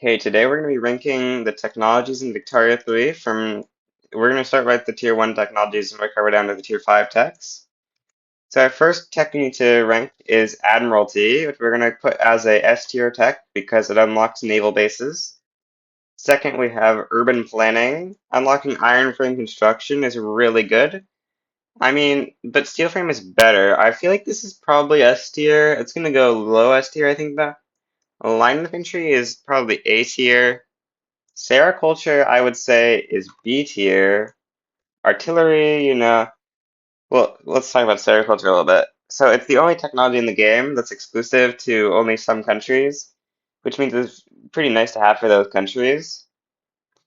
Okay, today we're going to be ranking the technologies in Victoria 3 we're going to start right at the tier 1 technologies and work our way down to the tier 5 techs. So our first tech we need to rank is Admiralty, which we're going to put as a S tier tech because it unlocks naval bases. Second, we have Urban Planning. Unlocking iron frame construction is really good. I mean, but steel frame is better. I feel like this is probably S tier. It's going to go low S tier, I think, though. Line infantry is probably A tier. Sericulture, I would say, is B tier. Artillery, well, let's talk about sericulture a little bit. So it's the only technology in the game that's exclusive to only some countries, which means it's pretty nice to have for those countries.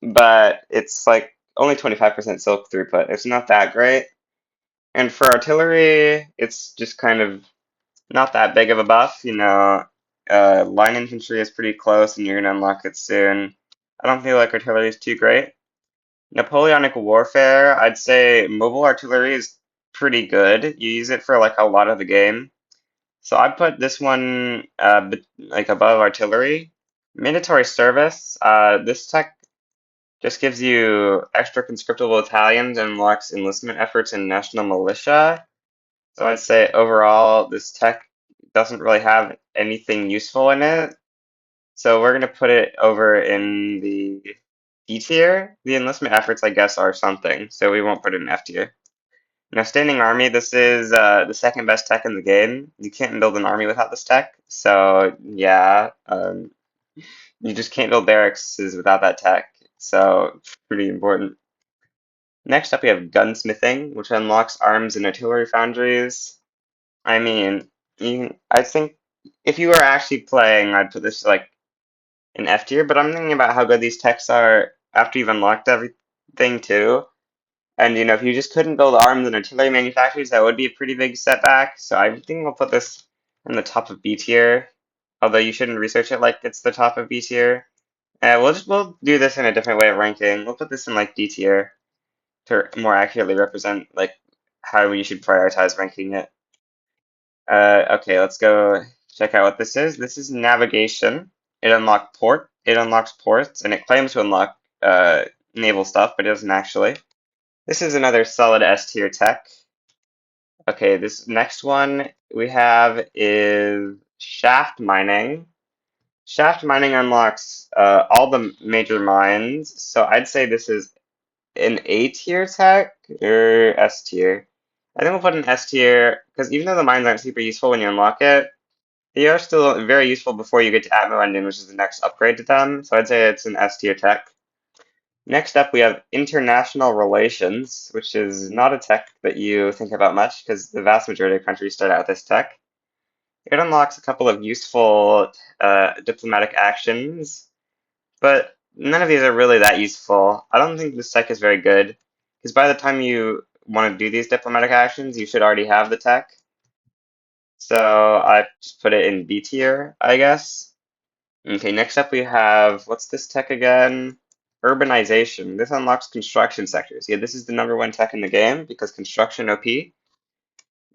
But it's like only 25% silk throughput. It's not that great. And for artillery, it's just kind of not that big of a buff. Line infantry is pretty close and you're going to unlock it soon. I don't feel like artillery is too great. Napoleonic warfare, I'd say mobile artillery is pretty good. You use it for like a lot of the game. So I put this one like above artillery. Mandatory service, this tech just gives you extra conscriptable battalions and unlocks enlistment efforts in national militia. So I'd say overall this tech doesn't really have anything useful in it. So we're gonna put it over in the D tier. The enlistment efforts, I guess, are something, so we won't put it in F tier. Now, standing army, this is the second best tech in the game. You can't build an army without this tech, so yeah, you just can't build barracks without that tech, so it's pretty important. Next up, we have gunsmithing, which unlocks arms and artillery foundries. I mean, I think if you were actually playing, I'd put this like in F tier, but I'm thinking about how good these techs are after you've unlocked everything too. And if you just couldn't build arms and artillery manufacturers, that would be a pretty big setback. So I think we'll put this in the top of B tier. Although you shouldn't research it like it's the top of B tier. We'll do this in a different way of ranking. We'll put this in like D tier to more accurately represent like how you should prioritize ranking it. Okay, let's go check out what this is. This is navigation. It unlocks ports, and it claims to unlock naval stuff, but it doesn't actually. This is another solid S tier tech. Okay, this next one we have is shaft mining. Shaft mining unlocks all the major mines, so I'd say this is an A tier tech or S tier. I think we'll put an S tier because even though the mines aren't super useful when you unlock it, they are still very useful before you get to Atmo Engine, which is the next upgrade to them. So I'd say it's an S tier tech. Next up, we have international relations, which is not a tech that you think about much because the vast majority of countries start out with this tech. It unlocks a couple of useful diplomatic actions, but none of these are really that useful. I don't think this tech is very good because by the time you want to do these diplomatic actions, you should already have the tech. So I just put it in B tier, I guess. Okay, next up we have, what's this tech again? Urbanization. This unlocks construction sectors. Yeah, this is the #1 tech in the game because construction OP.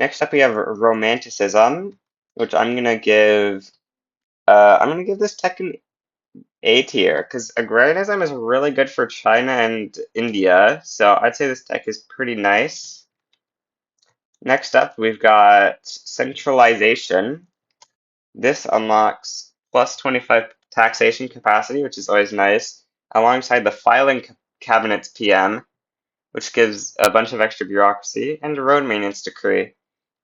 Next up we have romanticism, which I'm gonna give this tech an A tier because agrarianism is really good for China and India, so I'd say this tech is pretty nice. Next up we've got centralization. This unlocks plus 25 taxation capacity, which is always nice, alongside the filing cabinet's PM, which gives a bunch of extra bureaucracy, and a road maintenance decree.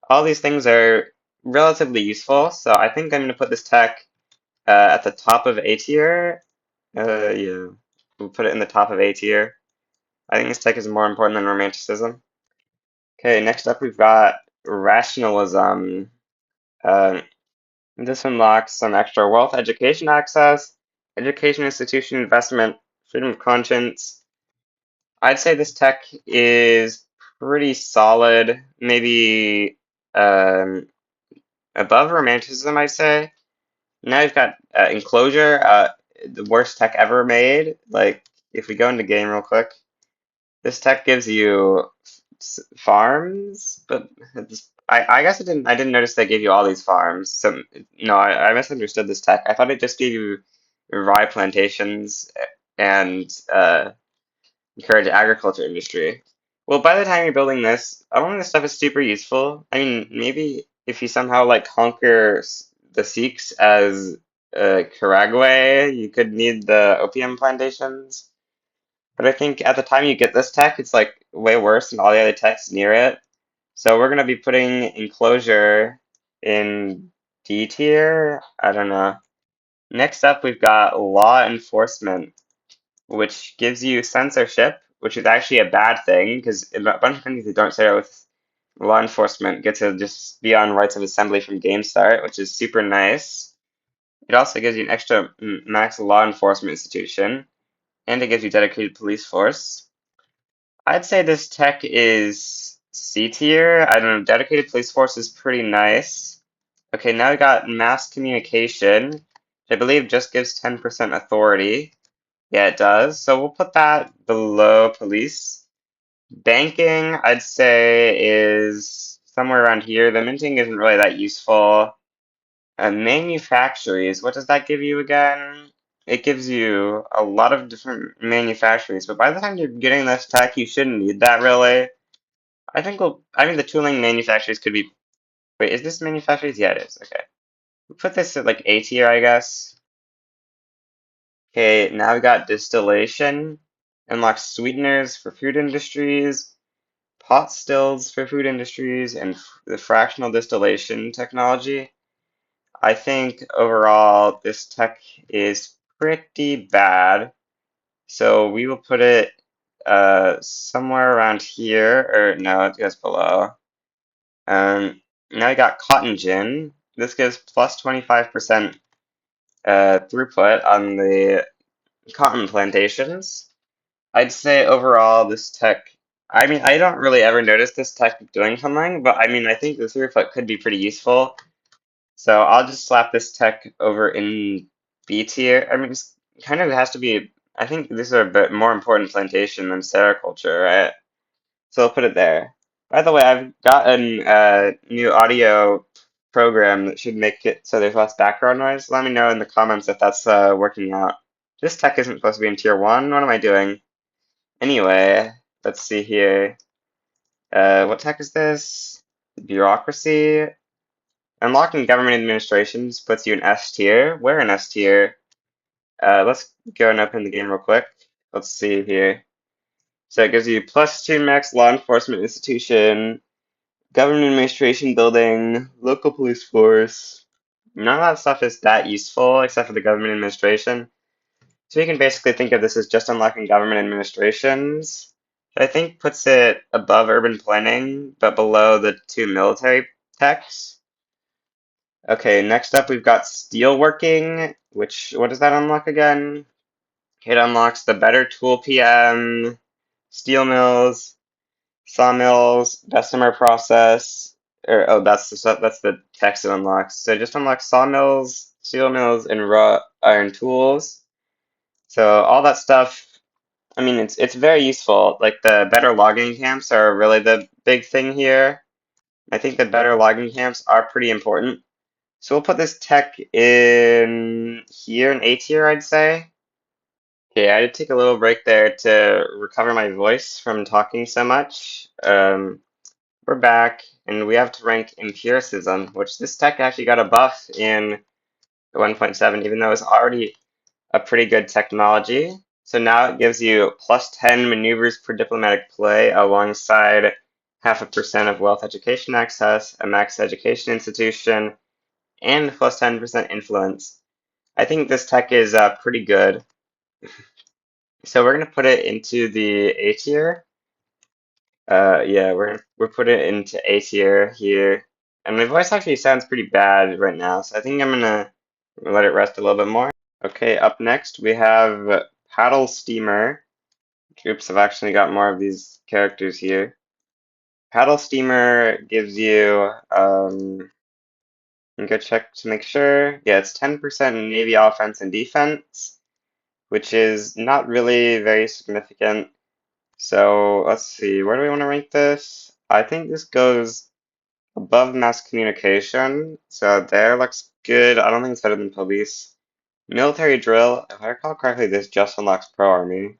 All these things are relatively useful, so I think I'm going to put this tech at the top of A tier. Yeah, we'll put it in the top of A tier. I think this tech is more important than romanticism. Okay, next up we've got rationalism. Uh, This unlocks some extra wealth, education access, education institution investment, freedom of conscience. I'd say this tech is pretty solid, maybe um, above romanticism, I'd say. Now you've got enclosure, the worst tech ever made. Like, if we go into game real quick, this tech gives you farms, but I guess I didn't notice they gave you all these farms. So no, I misunderstood this tech. I thought it just gave you rye plantations and encourage agriculture industry. Well, by the time you're building this, I don't think this stuff is super useful. I mean, maybe if you somehow like conquer the Sikhs as Karagway, you could need the opium plantations. But I think at the time you get this tech, it's like way worse than all the other techs near it. So we're gonna be putting enclosure in D tier. I don't know. Next up, we've got law enforcement, which gives you censorship, which is actually a bad thing because a bunch of countries that don't start with law enforcement get to just be on rights of assembly from game start, which is super nice. It also gives you an extra max law enforcement institution, and it gives you dedicated police force. I'd say this tech is C tier. I don't know, dedicated police force is pretty nice. Okay, now we got mass communication, which I believe just gives 10% authority. Yeah, it does. So we'll put that below police. Banking, I'd say, is somewhere around here. The minting isn't really that useful. Manufactories, what does that give you again? It gives you a lot of different manufactories, but by the time you're getting this tech, you shouldn't need that really. I think the tooling manufactories could be, wait, is this manufactories? Yeah, it is, okay. We'll put this at like A tier, I guess. Okay, now we got distillation. Unlock sweeteners for food industries, pot stills for food industries, and the fractional distillation technology. I think overall this tech is pretty bad. So we will put it somewhere around here, or no, it goes below. Now we got cotton gin. This gives plus 25% throughput on the cotton plantations. I'd say overall this tech, I mean, I don't really ever notice this tech doing something, but I mean, I think the throughput could be pretty useful. So I'll just slap this tech over in B tier. I mean, it's kind of has to be, I think this is a bit more important plantation than sericulture, right? So I'll put it there. By the way, I've got a new audio program that should make it so there's less background noise. Let me know in the comments if that's working out. This tech isn't supposed to be in tier 1. What am I doing? Anyway, let's see here. What tech is this? Bureaucracy. Unlocking government administrations puts you in S tier. We're in S tier. Let's go and open the game real quick. Let's see here. So it gives you +2 max law enforcement institution, government administration building, local police force. None of that stuff is that useful except for the government administration. So you can basically think of this as just unlocking government administrations. I think puts it above urban planning, but below the 2 military techs. Okay, next up we've got steelworking, which, what does that unlock again? It unlocks the better tool PM, steel mills, sawmills, Bessemer process, or oh, that's the text it unlocks. So it just unlocks sawmills, steel mills, and raw iron tools. So all that stuff, I mean, it's very useful. Like the better logging camps are really the big thing here. I think the better logging camps are pretty important. So we'll put this tech in here in A tier, I'd say. Okay, I had to take a little break there to recover my voice from talking so much. We're back, and we have to rank empiricism, which this tech actually got a buff in 1.7, even though it's already a pretty good technology. So now it gives you +10 maneuvers per diplomatic play alongside 0.5% of wealth education access, a max education institution, and +10% influence. I think this tech is pretty good. So we're gonna put it into the A tier. Yeah, we're putting it into A tier here. And my voice actually sounds pretty bad right now, so I think I'm gonna let it rest a little bit more. Okay, up next we have paddle steamer. Oops, I've actually got more of these characters here. Paddle steamer gives you go check to make sure. Yeah, it's 10% Navy offense and defense, which is not really very significant. So let's see, where do we want to rank this? I think this goes above mass communication. So there looks good. I don't think it's better than police. Military drill, if I recall correctly, this just unlocks pro army.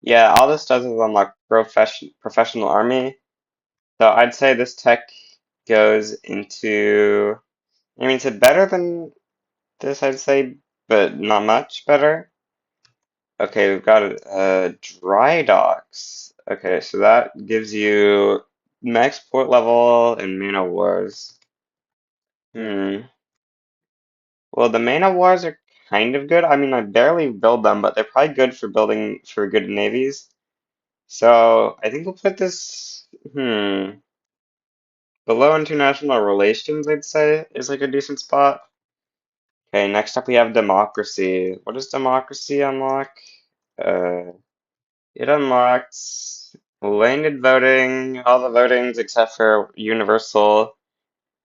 Yeah, all this does is unlock professional army. So I'd say this tech goes into, I mean, it's better than this, I'd say, but not much better. Okay, we've got dry docks. Okay, so that gives you max port level and mana wars. Hmm. Well, the mana wars are kind of good. I mean, I barely build them, but they're probably good for building for good navies. So I think we'll put this, below international relations, I'd say, is like a decent spot. Okay, next up we have democracy. What does democracy unlock? Uh, it unlocks landed voting, all the votings except for universal,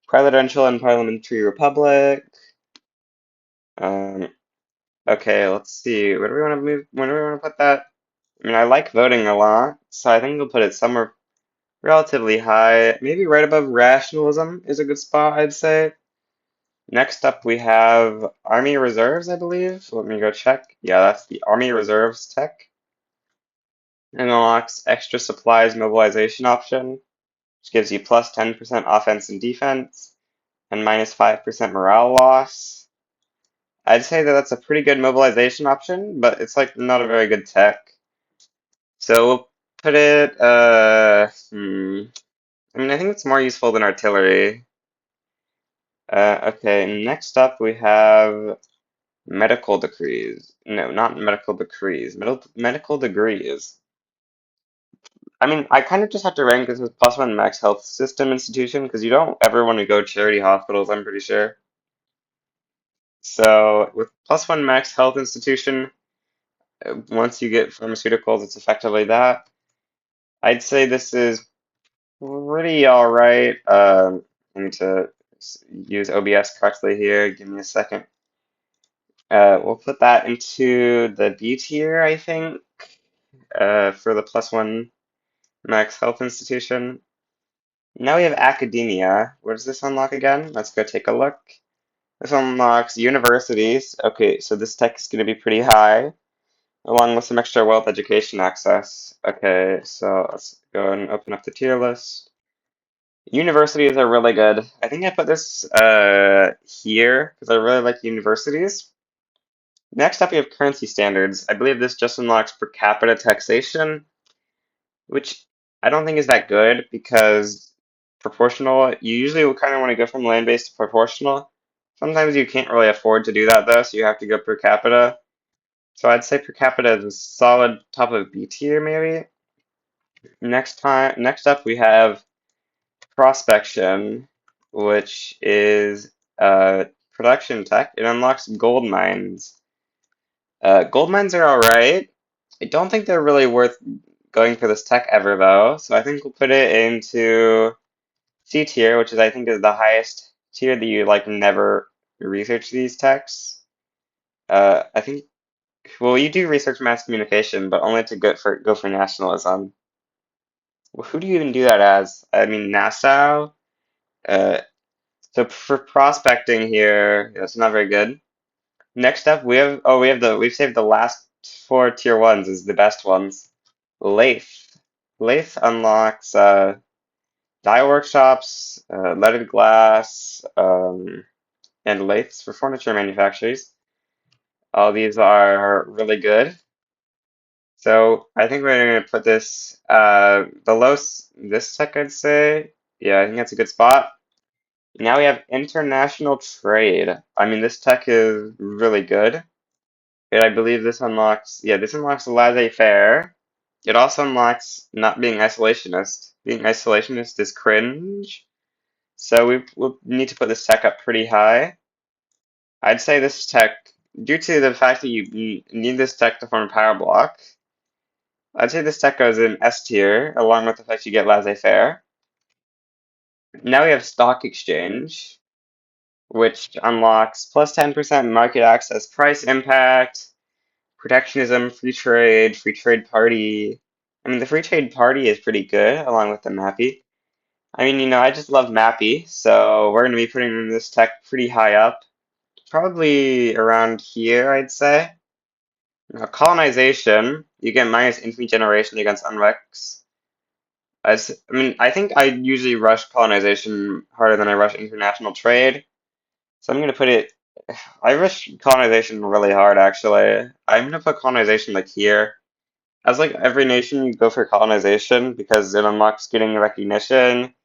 presidential and parliamentary republic. Um, okay, let's see. Where do we want to move? Where do we want to put that? I mean, I like voting a lot, so I think we'll put it somewhere relatively high. Maybe right above rationalism is a good spot, I'd say. Next up, we have Army Reserves, I believe. Let me go check. Yeah, that's the Army Reserves tech. And unlocks extra supplies mobilization option, which gives you plus 10% offense and defense and minus 5% morale loss. I'd say that that's a pretty good mobilization option, but it's like not a very good tech. So we'll put it, I mean, I think it's more useful than artillery. Okay, next up we have medical decrees. No, not medical decrees. Medical degrees. I mean, I kind of just have to rank this as plus one max health system institution because you don't ever want to go charity hospitals, I'm pretty sure. So with plus one max health institution, once you get pharmaceuticals, it's effectively that. I'd say this is pretty all right. I need to use OBS correctly here. Give me a second. We'll put that into the B tier, I think, for the plus one max health institution. Now we have academia. What does this unlock again? Let's go take a look. This unlocks universities. Okay, so this tech is going to be pretty high, along with some extra wealth education access. Okay, so let's go and open up the tier list. Universities are really good. I think I put this here because I really like universities. Next up, we have currency standards. I believe this just unlocks per capita taxation, which I don't think is that good because proportional, you usually kind of want to go from land-based to proportional. Sometimes you can't really afford to do that though, so you have to go per capita. So I'd say per capita is a solid top of B tier maybe. Next up we have prospection, which is production tech. It unlocks gold mines. Gold mines are alright. I don't think they're really worth going for this tech ever though, so I think we'll put it into C tier, which is I think is the highest tier that you like never research these techs. I think well you do research mass communication, but only to go for nationalism. Well, who do you even do that as? I mean Nassau. Uh, so for prospecting here, that's not very good. Next up, we've saved the last four tier ones as the best ones. Lathe. Lathe unlocks dye workshops, leaded glass, and lathes for furniture manufacturers. All these are really good. So I think we're going to put this below this tech, I'd say. Yeah, I think that's a good spot. Now we have international trade. I mean, this tech is really good. And I believe this unlocks, yeah, this unlocks laissez-faire. It also unlocks not being isolationist. Being isolationist is cringe. So we'll need to put this tech up pretty high. I'd say this tech, due to the fact that you need this tech to form a power block, I'd say this tech goes in S tier, along with the fact you get laissez-faire. Now we have stock exchange, which unlocks plus 10% market access price impact, protectionism, free trade party. I mean, the free trade party is pretty good, along with the Mappy. I mean, I just love Mappy, so we're going to be putting this tech pretty high up. probably around here, I'd say. Now, colonization, you get minus infinite generation against unrecs. I mean, I think I usually rush colonization harder than I rush international trade. So I'm gonna put it. I rush colonization really hard, actually. I'm gonna put colonization like here. As like every nation, you go for colonization because it unlocks getting recognition,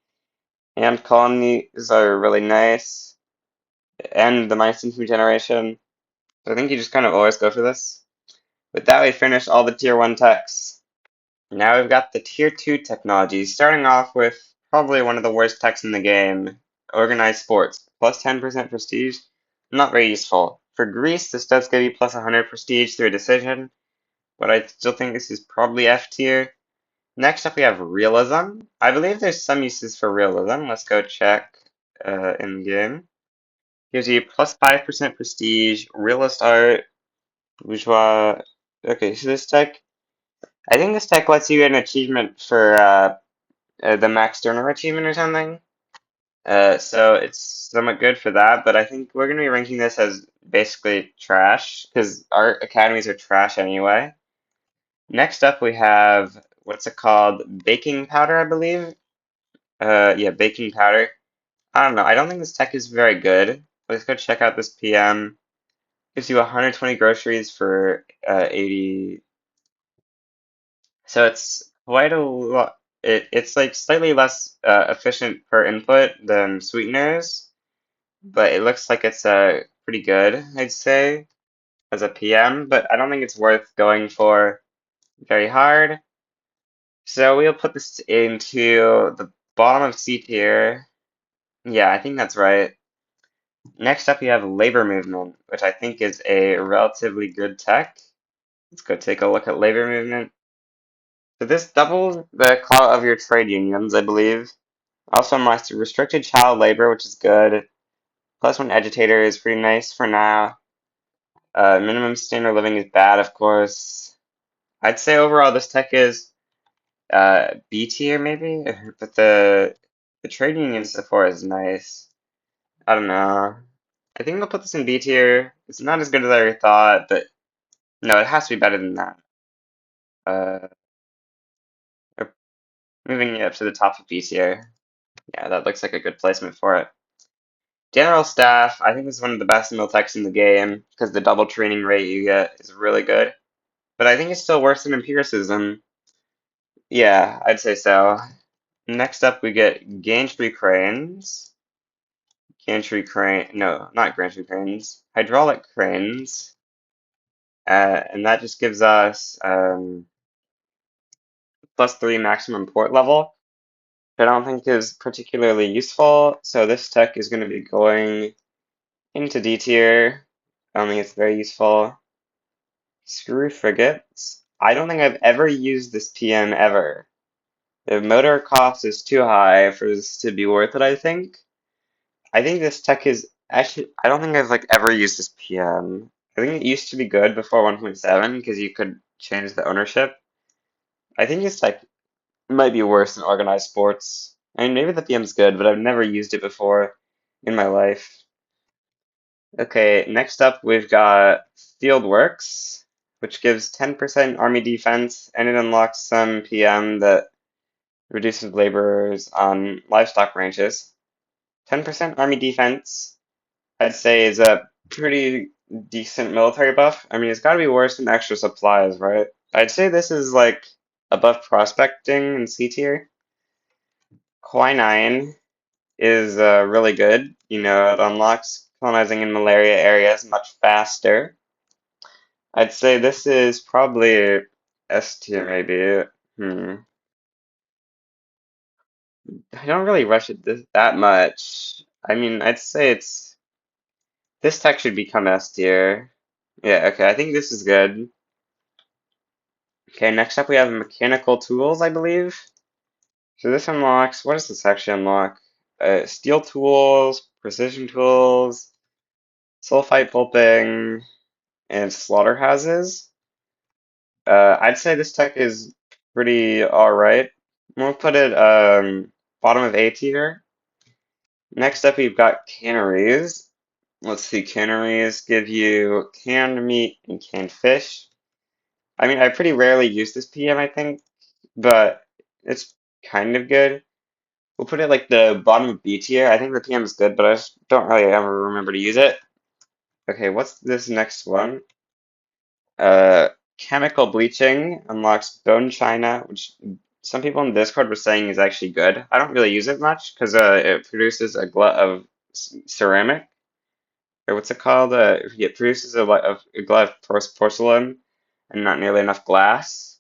and colonies are really nice, and the minus infinite generation. So I think you just kind of always go for this. With that, we finish all the tier 1 techs. Now we've got the tier 2 technologies, starting off with probably one of the worst techs in the game, organized sports, plus 10% prestige. Not very useful. For Greece, this does give you plus 100 prestige through a decision, but I still think this is probably F tier. Next up, we have realism. I believe there's some uses for realism. Let's go check in game. Gives you plus 5% prestige, realist art, bourgeois. Okay, so this tech, I think this tech lets you get an achievement for the Max Turner achievement or something. So it's somewhat good for that, but I think we're going to be ranking this as basically trash because art academies are trash anyway. Next up, we have what's it called? Baking powder, I believe. Yeah, baking powder. I don't know. I don't think this tech is very good. Let's go check out this PM. Gives you 120 groceries for 80. So it's quite a lot. It's like slightly less efficient per input than sweeteners, but it looks like it's pretty good, I'd say, as a PM, but I don't think it's worth going for very hard. So we'll put this into the bottom of C tier. Yeah, I think that's right. Next up, you have labor movement, which I think is a relatively good tech. Let's go take a look at labor movement. So this doubles the clout of your trade unions, I believe. Also unlocks restricted child labor, which is good. Plus one agitator is pretty nice for now. Minimum standard living is bad, of course. I'd say overall this tech is B tier maybe, but the trade union support is nice. I don't know. I think I'll put this in B tier. It's not as good as I thought, but no, it has to be better than that. Uh, we're moving it up to the top of B tier. Yeah, that looks like a good placement for it. General staff, I think this is one of the best mill techs in the game because the double training rate you get is really good. But I think it's still worse than empiricism. Yeah, I'd say so. Next up, we get gantry cranes. Gantry crane, no, not gantry cranes. Hydraulic cranes. And that just gives us +3 maximum port level. I don't think is particularly useful. So this tech is going to be going into D tier. I don't think it's very useful. Screw frigates. I don't think I've ever used this PM ever. The motor cost is too high for this to be worth it, I think. I think this tech is actually, I don't think I've like ever used this PM. I think it used to be good before 1.7 because you could change the ownership. I think this tech might be worse than organized sports. I mean, maybe the PM's good, but I've never used it before in my life. Okay, next up we've got Fieldworks, which gives 10% army defense, and it unlocks some PM that reduces laborers on livestock ranches. 10% army defense, I'd say, is a pretty decent military buff. I mean, it's got to be worse than extra supplies, right? I'd say this is like above prospecting in C tier. Quinine is really good. You know, it unlocks colonizing in malaria areas much faster. I'd say this is probably S tier, maybe. I don't really rush it that much. I mean, I'd say it's this tech should become S tier. Yeah, okay, I think this is good. Okay, next up we have mechanical tools, I believe. So this unlocks, what does this actually unlock? Steel tools, precision tools, sulfite pulping, and slaughterhouses. I'd say this tech is pretty alright. We'll put it bottom of A tier. Next up, we've got canneries. Let's see, canneries give you canned meat and canned fish. I mean, I pretty rarely use this PM, I think, but it's kind of good. We'll put it like the bottom of B tier. I think the PM is good, but I just don't really ever remember to use it. Okay, what's this next one? Uh, Chemical bleaching unlocks bone china, which some people in Discord were saying is actually good. I don't really use it much because it produces a glut of ceramic, or what's it called? It produces a glut of porcelain and not nearly enough glass.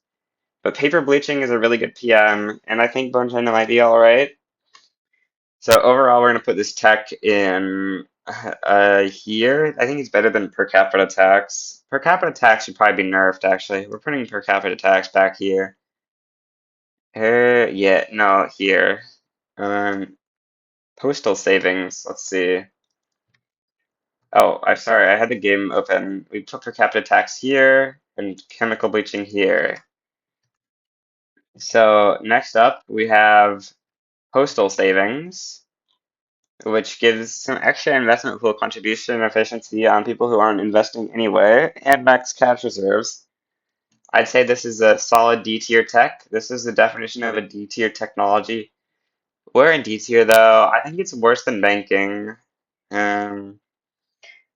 But paper bleaching is a really good PM, and I think bone china might be all right. So overall, we're going to put this tech in here. I think it's better than per capita tax. Per capita tax should probably be nerfed, actually. We're putting per capita tax back here. Yeah, no, here. Um, Postal savings, let's see. Oh, I'm sorry, I had the game open. We put per capita tax here and chemical bleaching here. So next up, we have postal savings, which gives some extra investment pool contribution efficiency on people who aren't investing anywhere, and max cash reserves. I'd say this is a solid D tier tech. This is the definition of a D tier technology. We're in D tier though. I think it's worse than banking. Um,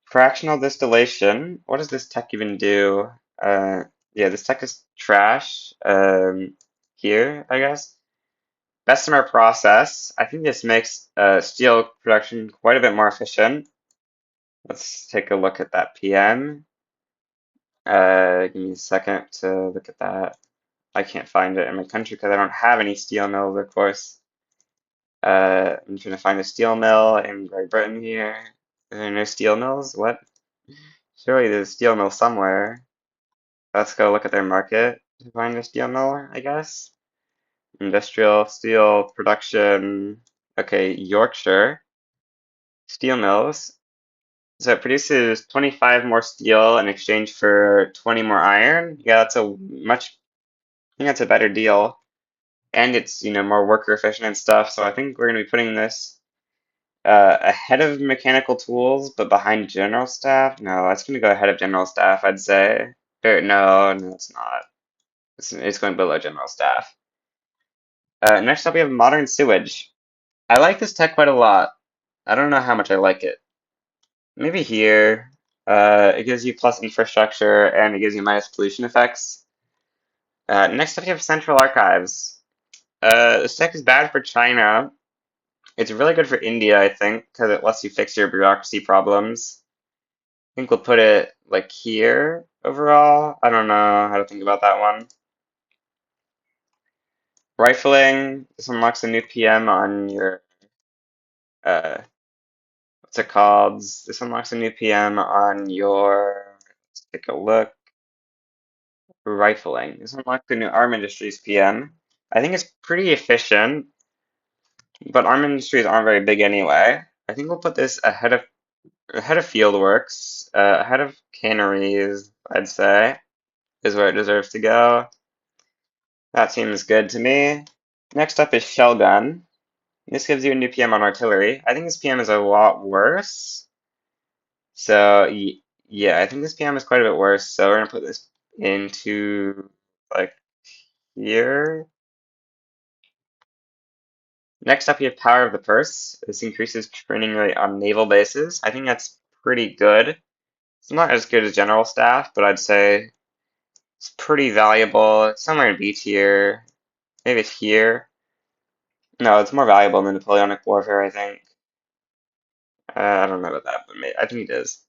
Fractional distillation. What does this tech even do? Yeah, this tech is trash. Here, I guess. Bessemer process. I think this makes steel production quite a bit more efficient. Let's take a look at that PM. Give me a second to look at that. I can't find it in my country because I don't have any steel mills, of course. I'm trying to find a steel mill in Great Britain here. Are there no steel mills? What? Surely there's a steel mill somewhere. Let's go look at their market to find a steel mill, I guess. Industrial steel production. Okay, Yorkshire. Steel mills. So it produces 25 more steel in exchange for 20 more iron. Yeah, that's a much, I think that's a better deal. And it's, more worker efficient and stuff. So I think we're going to be putting this ahead of mechanical tools, but behind general staff. No, that's going to go ahead of general staff, I'd say. No, it's not. It's going below general staff. Next up, we have modern sewage. I like this tech quite a lot. I don't know how much I like it. Maybe here. It gives you plus infrastructure and it gives you minus pollution effects. Next up, you have central archives. This tech is bad for China. It's really good for India, I think, because it lets you fix your bureaucracy problems. I think we'll put it like here overall. I don't know how to think about that one. Rifling. This unlocks a new PM on your uh, what's it called? This unlocks a new PM on your, let's take a look, rifling. This unlocks the new Arm Industries PM. I think it's pretty efficient, but Arm Industries aren't very big anyway. I think we'll put this ahead of Fieldworks, ahead of Canneries, I'd say, is where it deserves to go. That seems good to me. Next up is Shell Gun. This gives you a new PM on artillery. I think this PM is a lot worse. So yeah, I think this PM is quite a bit worse. So we're gonna put this into like here. Next up, you have Power of the Purse. This increases training rate on naval bases. I think that's pretty good. It's not as good as general staff, but I'd say it's pretty valuable. It's somewhere in B tier. Maybe it's here. No, it's more valuable than Napoleonic Warfare, I think. I don't know about that, but I think it is.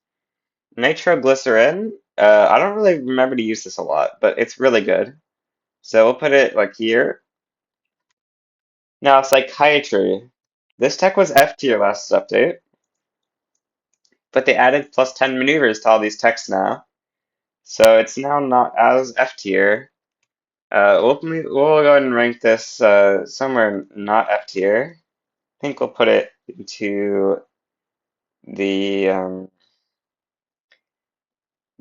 Nitroglycerin. I don't really remember to use this a lot, but it's really good. So we'll put it like here. Now, psychiatry. This tech was F tier last update, but they added plus 10 maneuvers to all these techs now. So it's now not as F tier. We'll go ahead and rank this somewhere not F tier. I think we'll put it into the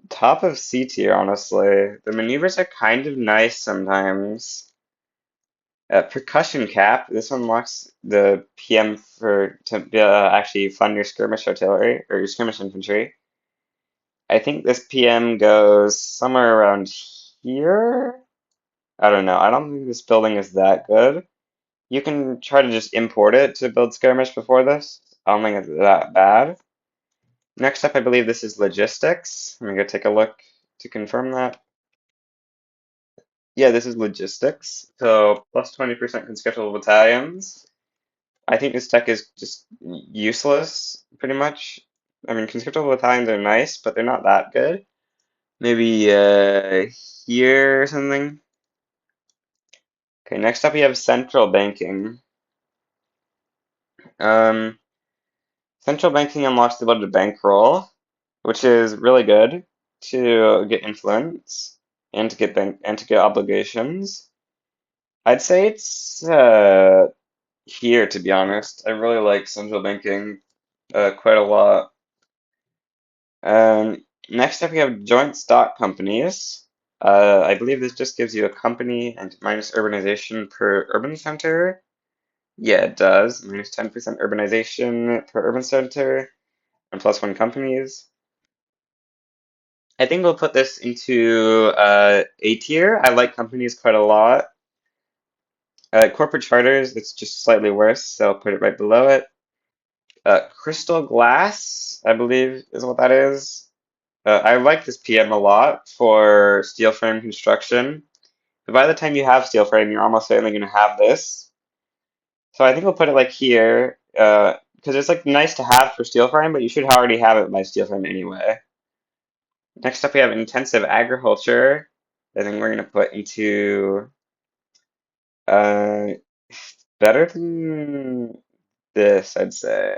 top of C tier, honestly. The maneuvers are kind of nice sometimes. Percussion cap. This unlocks the PM to actually fund your skirmish artillery or your skirmish infantry. I think this PM goes somewhere around here. I don't know. I don't think this building is that good. You can try to just import it to build skirmish before this. I don't think it's that bad. Next up, I believe this is logistics. Let me go take a look to confirm that. Yeah, this is logistics. So plus 20% conscriptable battalions. I think this tech is just useless, pretty much. I mean, conscriptable battalions are nice, but they're not that good. Maybe here or something. Okay, next up we have central banking. Um, Central banking unlocks the ability to bankroll, which is really good to get influence and to get obligations. I'd say it's here, to be honest. I really like central banking quite a lot. Next up, we have joint stock companies. I believe this just gives you a company and minus urbanization per urban center. Yeah, it does. Minus 10% urbanization per urban center and plus one companies. I think we'll put this into A tier. I like companies quite a lot. Corporate charters, it's just slightly worse, so I'll put it right below it. Crystal glass, I believe is what that is. I like this PM a lot for steel frame construction. But by the time you have steel frame, you're almost certainly going to have this. So I think we'll put it like here, because it's like nice to have for steel frame, but you should already have it by steel frame anyway. Next up, we have intensive agriculture. I think we're going to put into uh, better than this, I'd say.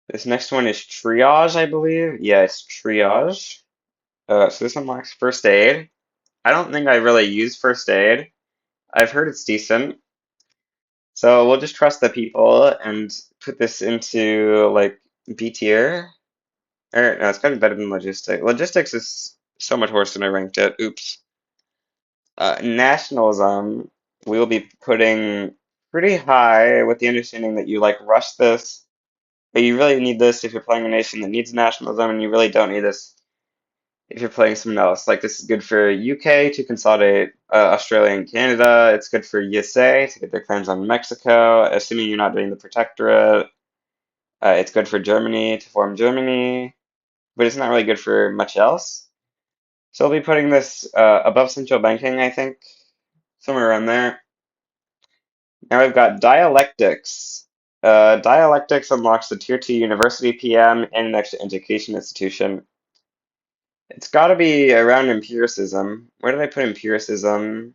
This next one is triage, I believe. Yeah, it's triage. So this unlocks first aid. I don't think I really use first aid. I've heard it's decent. So we'll just trust the people and put this into like B tier. Or no, it's kind of better than logistics. Logistics is so much worse than I ranked it. Oops. Nationalism, we will be putting pretty high with the understanding that you like rush this, but you really need this if you're playing a nation that needs nationalism, and you really don't need this if you're playing someone else. Like this is good for UK to consolidate Australia and Canada. It's good for USA to get their claims on Mexico, assuming you're not doing the protectorate. It's good for Germany to form Germany, but it's not really good for much else. So I'll be putting this above central banking, I think, somewhere around there. Now we've got dialectics. Dialectics unlocks the Tier 2 University PM and an extra education institution. It's got to be around empiricism. Where did I put empiricism?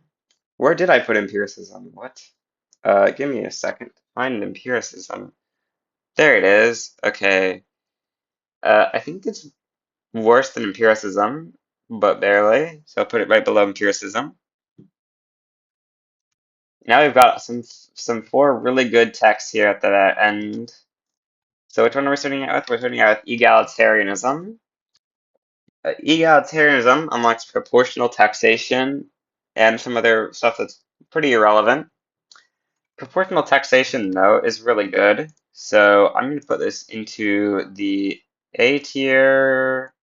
Where did I put empiricism? What? Give me a second. Find empiricism. There it is. Okay. I think it's worse than empiricism, but barely. So I'll put it right below empiricism. Now we've got some four really good texts here at the end. So which one are we starting out with? We're starting out with egalitarianism. Egalitarianism unlocks proportional taxation and some other stuff that's pretty irrelevant. Proportional taxation, though, is really good. So I'm going to put this into the A tier.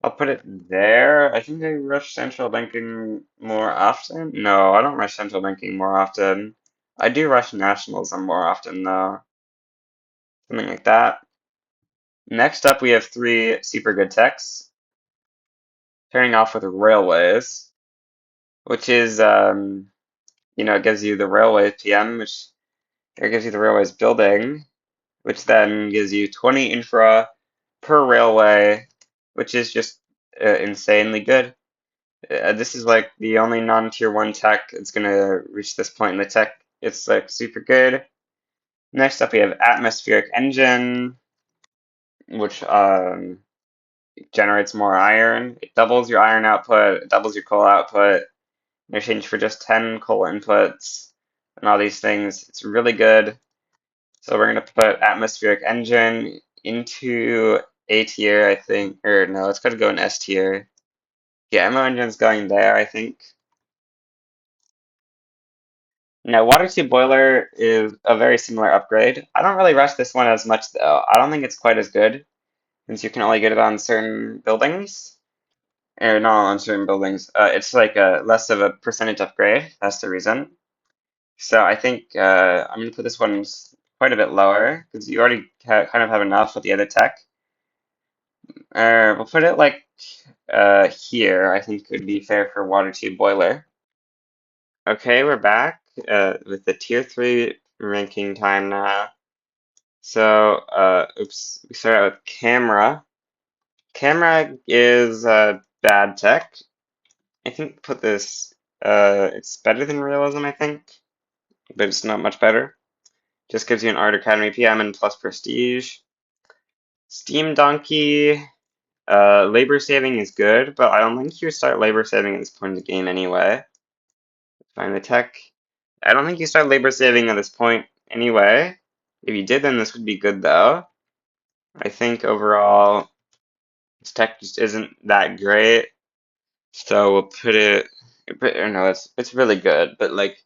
I'll put it there. I think I rush central banking more often. No, I don't rush central banking more often. I do rush nationalism more often, though. Something like that. Next up, we have three super good techs. Starting off with railways, which is, it gives you the railway PM, which it gives you the railways building, which then gives you 20 infra per railway, which is just insanely good. This is like the only non-tier 1 tech that's going to reach this point in the tech. It's like super good. Next up, we have atmospheric engine, which generates more iron. It doubles your iron output, it doubles your coal output in exchange for just 10 coal inputs and all these things. It's really good. So we're going to put atmospheric engine into A tier, I think. Or no, it's got to go in S tier. Yeah, ammo engine's going there, I think. Now, water tube boiler is a very similar upgrade. I don't really rush this one as much though. I don't think it's quite as good since you can only get it on certain buildings. Or not on certain buildings. It's like a less of a percentage upgrade. That's the reason. So I think I'm gonna put this one quite a bit lower because you already kind of have enough with the other tech. We'll put it like here. I think could be fair for water tube boiler. Okay, we're back with the tier 3 ranking time now. So, oops, we start out with camera. Camera is bad tech. I think put this, it's better than realism, I think, but it's not much better. Just gives you an Art Academy PM and plus prestige. Steam Donkey, labor saving is good, but I don't think you start labor saving at this point in the game anyway. Find the tech. I don't think you start labor saving at this point anyway. If you did, then this would be good though. I think overall, this tech just isn't that great. So we'll put it, or no, it's really good, but like,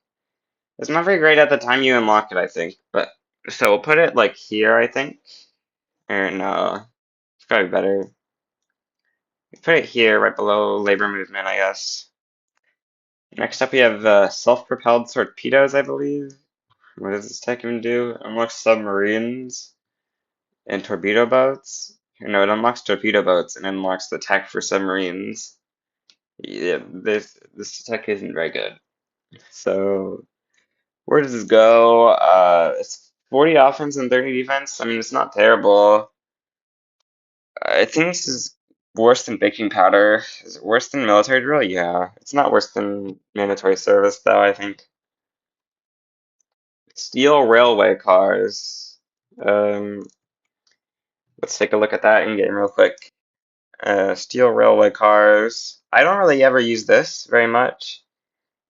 it's not very great at the time you unlock it, I think. But, so we'll put it like here, I think. Or no, it's probably better. Put it here, right below labor movement, I guess. Next up, we have self-propelled torpedoes, I believe. What does this tech even do? Unlocks submarines and torpedo boats. No, it unlocks torpedo boats and unlocks the tech for submarines. Yeah, this tech isn't very good. So where does this go? It's 40 offense and 30 defense. I mean, it's not terrible. I think this is worse than baking powder. Is it worse than military drill? Yeah. It's not worse than mandatory service, though, I think. Steel railway cars. Um, let's take a look at that in game real quick. Steel railway cars. I don't really ever use this very much.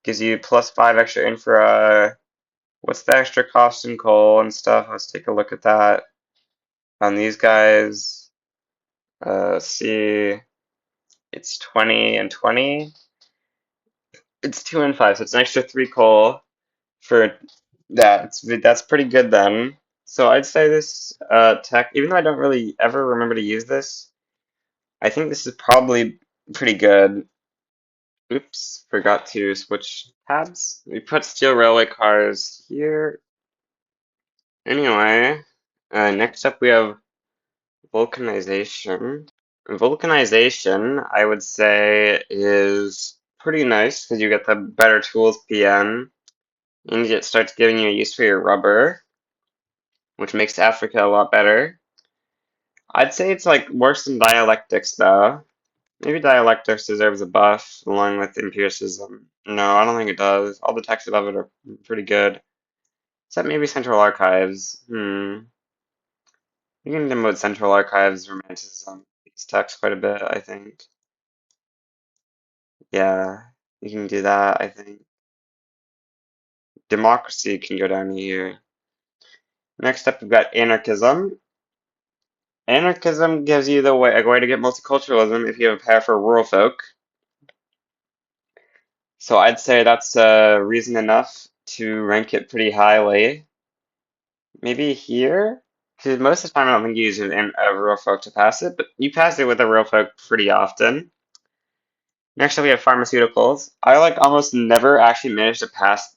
Gives you +5 extra infra. What's the extra cost in coal and stuff? Let's take a look at that on these guys. See, it's 20 and 20. It's 2 and 5, so it's an extra 3 coal for that. That's pretty good then. So I'd say this tech, even though I don't really ever remember to use this, I think this is probably pretty good. Oops, forgot to switch tabs. We put steel railway cars here. Anyway, next up we have vulcanization. Vulcanization, I would say, is pretty nice because you get the better tools PM, and it starts giving you a use for your rubber, which makes Africa a lot better. I'd say it's like worse than dialectics though. Maybe dialectics deserves a buff along with empiricism. No, I don't think it does. All the texts above it are pretty good. Except maybe Central Archives. You can demote Central Archives romanticism. These texts quite a bit, I think. Yeah, you can do that, I think. Democracy can go down here. Next up, we've got anarchism. Anarchism gives you the way a way to get multiculturalism if you have a pair for rural folk. So I'd say that's reason enough to rank it pretty highly. Maybe here? Because most of the time I don't think you use a rural folk to pass it, but you pass it with a rural folk pretty often. Next up we have pharmaceuticals. I like almost never actually manage to pass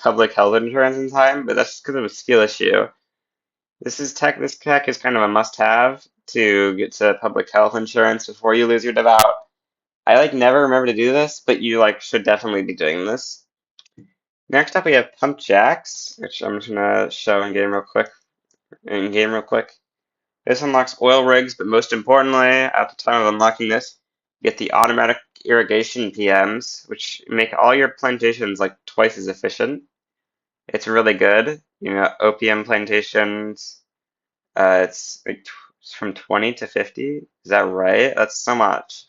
public health insurance in time, but that's because of a skill issue. This tech is kind of a must-have to get to public health insurance before you lose your devout. I like never remember to do this, but you like should definitely be doing this. Next up we have pump jacks, which I'm just gonna show in game real quick. This unlocks oil rigs, but most importantly, at the time of unlocking this, you get the automatic irrigation PMs, which make all your plantations like twice as efficient. It's really good. You know, OPM plantations, it's like from 20 to 50. Is that right? That's so much.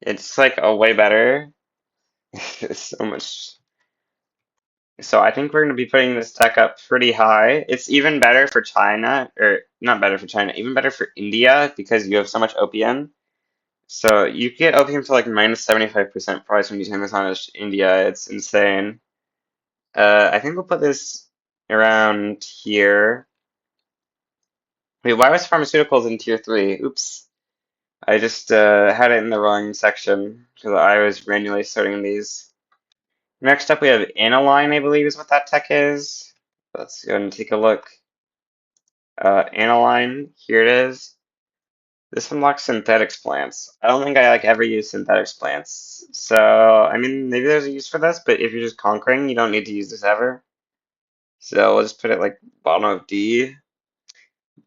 It's like a way better. It's so much. So I think we're going to be putting this tech up pretty high. It's even better for China, or not better for China, even better for India because you have so much opium. So you get opium to like minus 75% price when you turn this on as India. It's insane. I think we'll put this around here. Wait, why was pharmaceuticals in tier 3? Oops. I just had it in the wrong section because I was manually sorting these. Next up, we have aniline, I believe is what that tech is. Let's go and take a look. Aniline, here it is. This unlocks synthetics plants. I don't think I ever use synthetics plants. So, I mean, maybe there's a use for this, but if you're just conquering, you don't need to use this ever. So we'll just put it like bottom of D.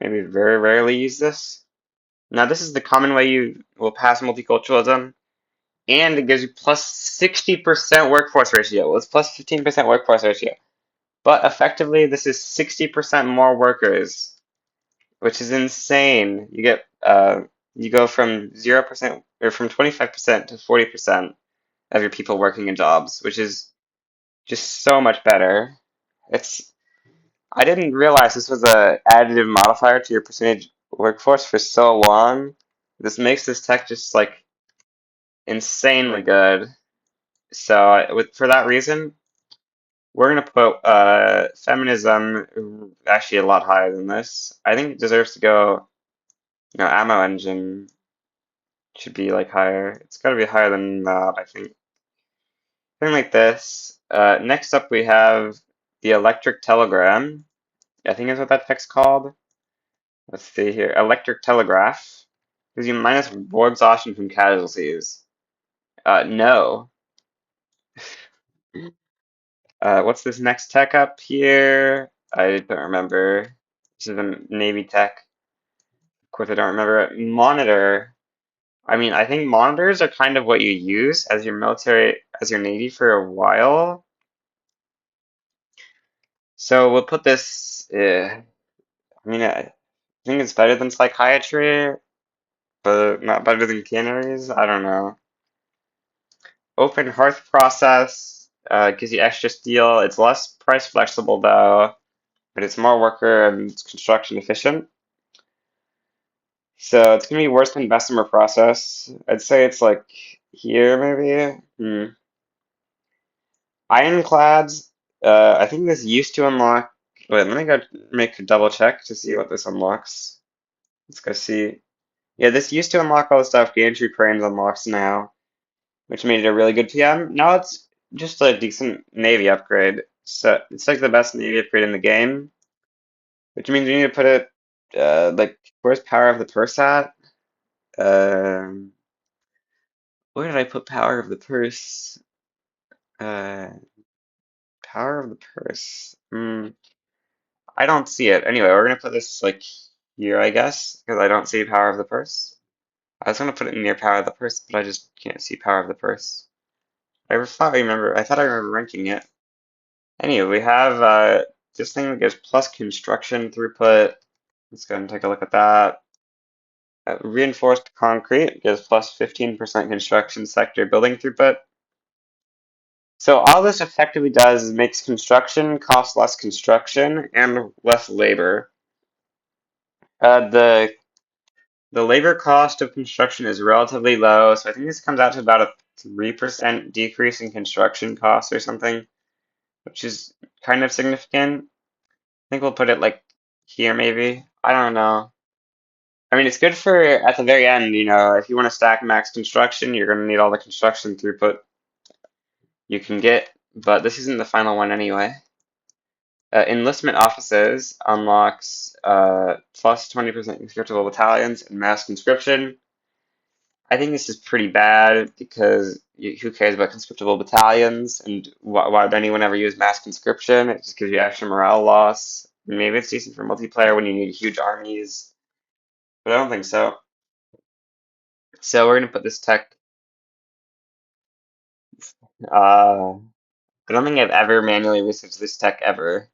Maybe very rarely use this. Now this is the common way you will pass multiculturalism, and it gives you plus 60% workforce ratio. Well, it's plus 15% workforce ratio. But effectively, this is 60% more workers, which is insane. You go from 0% or from 25% to 40% of your people working in jobs, which is just so much better. It's I didn't realize this was a additive modifier to your percentage workforce for so long. This makes this tech just like insanely good. So for that reason, we're gonna put feminism actually a lot higher than this. I think it deserves to go. Ammo engine should be like higher. It's gotta be higher than that, I think. Something like this. Next up, we have the electric telegram. I think is what that tech's called. Let's see here. Electric telegraph gives you minus war exhaustion from casualties. No. What's this next tech up here? I don't remember. This is a Navy tech. Of course, I don't remember it. Monitor. I mean, I think monitors are kind of what you use as your military, as your Navy for a while. So we'll put this. I mean, I think it's better than psychiatry, but not better than canaries. I don't know. Open hearth process gives you extra steel. It's less price flexible though, but it's more worker and it's construction efficient. So it's gonna be worse than Bessemer process. I'd say it's like here maybe. Ironclads. I think this used to unlock. Wait, let me go make a double check to see what this unlocks. Let's go see. Yeah, this used to unlock all the stuff Gantry Cranes unlocks now, which made it a really good PM. Now it's just a decent Navy upgrade. So it's like the best Navy upgrade in the game, which means we need to put it like where's Power of the Purse at? Um, where did I put Power of the Purse? Uh, Power of the Purse. I don't see it. Anyway, we're gonna put this like here, I guess, because I don't see Power of the Purse. I was gonna put it near Power of the Purse, but I just can't see Power of the Purse. I thought I remember ranking it. Anyway, we have this thing that gives plus construction throughput. Let's go and take a look at that. Reinforced concrete gives plus 15% construction sector building throughput. So all this effectively does is makes construction cost less construction and less labor. The labor cost of construction is relatively low, so I think this comes out to about a 3% decrease in construction costs or something, which is kind of significant. I think we'll put it like here maybe. I don't know. I mean, it's good for at the very end, if you want to stack max construction, you're going to need all the construction throughput you can get, but this isn't the final one anyway. Enlistment offices unlocks plus 20% conscriptable battalions and mass conscription. I think this is pretty bad because who cares about conscriptable battalions and why would anyone ever use mass conscription? It just gives you extra morale loss. Maybe it's decent for multiplayer when you need huge armies, but I don't think so. So we're gonna put this tech. I don't think I've ever manually researched this tech ever.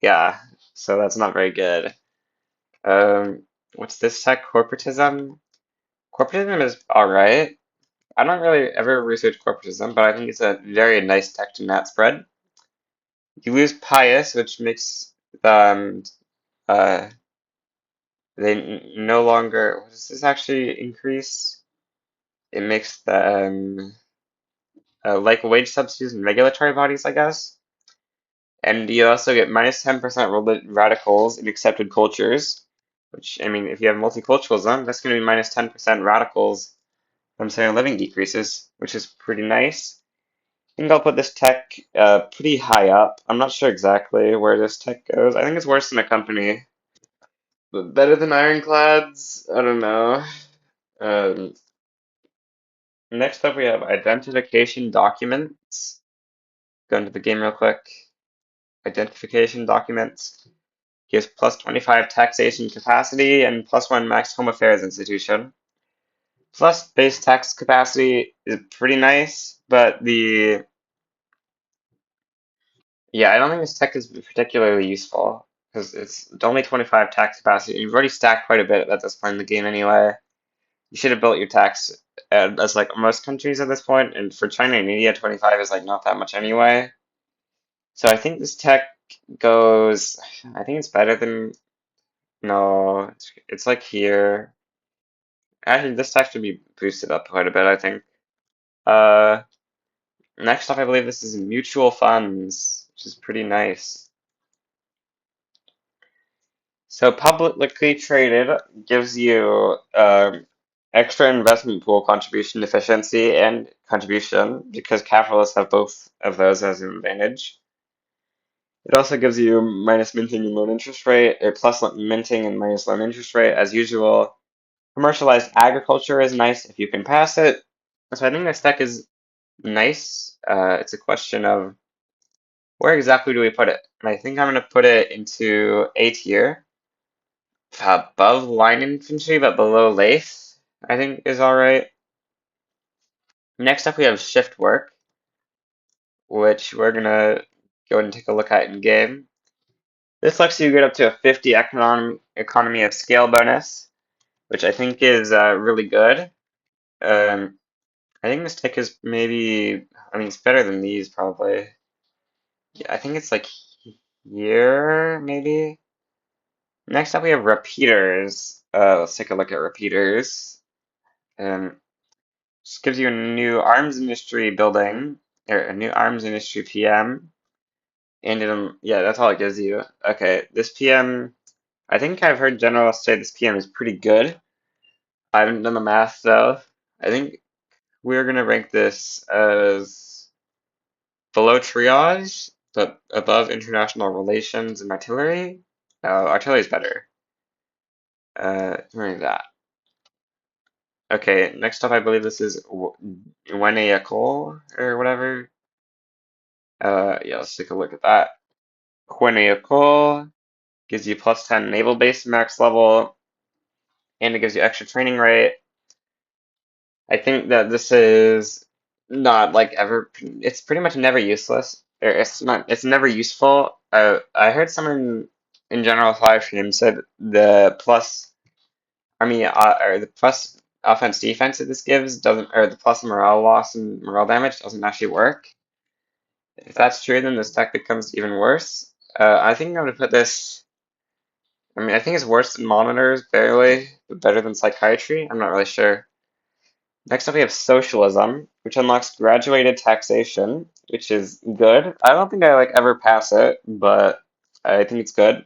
Yeah, so that's not very good. What's this tech? Corporatism? Corporatism is alright. I don't really ever research corporatism, but I think it's a very nice tech to not spread. You lose pious, which makes them uh they no longer. What does this actually increase? It makes them like wage subsidies and regulatory bodies, I guess. And you also get minus 10% radicals in accepted cultures, which, I mean, if you have multiculturalism, that's going to be minus 10% radicals from standard living decreases, which is pretty nice. I think I'll put this tech pretty high up. I'm not sure exactly where this tech goes. I think it's worse than a company, but better than ironclads. I don't know. Um, Next up, we have identification documents. Go into the game real quick. Identification documents gives plus 25 taxation capacity and plus 1 max home affairs institution. Plus base tax capacity is pretty nice, but yeah, I don't think this tech is particularly useful because it's only 25 tax capacity. You've already stacked quite a bit at this point in the game anyway. You should have built your tax as like most countries at this point, and for China and India, 25 is like not that much anyway. So I think this tech goes, I think it's better than, no, it's like here. Actually, this tech should be boosted up quite a bit, I think. Uh, Next up, I believe this is mutual funds, which is pretty nice. So publicly traded gives you extra investment pool contribution efficiency and contribution because capitalists have both of those as an advantage. It also gives you minus minting and loan interest rate, or plus minting and minus loan interest rate as usual. Commercialized agriculture is nice if you can pass it. So I think this tech is nice. It's a question of where exactly do we put it? And I think I'm going to put it into A tier. Above line infantry, but below Lace, I think is alright. Next up, we have shift work, which we're gonna go and take a look at in game. This lets you get up to a 50 economy of scale bonus, which I think is really good. Um, I think this tick is maybe, I mean, it's better than these probably. Yeah, I think it's like here, maybe. Next up, we have repeaters. Let's take a look at repeaters. Um, Just gives you a new arms industry building, or a new arms industry PM. And yeah, that's all it gives you. Okay, this PM, I think I've heard generalists say this PM is pretty good. I haven't done the math though. I think we're gonna rank this as below triage, but above international relations and artillery. Artillery is better. Remember that. Okay, next up, I believe this is Wenayakol or whatever. Yeah, let's take a look at that. Colonialism gives you plus 10 naval base max level, and it gives you extra training rate. I think that this is not like ever, it's pretty much never useless. Or it's never useful. I heard someone in general live stream said the plus army, or the plus offense defense that this gives doesn't, or the plus morale loss and morale damage doesn't actually work. If that's true, then this deck becomes even worse. I think I'm gonna put this. I mean, I think it's worse than monitors, barely, but better than psychiatry. I'm not really sure. Next up, we have socialism, which unlocks graduated taxation, which is good. I don't think I like ever pass it, but I think it's good.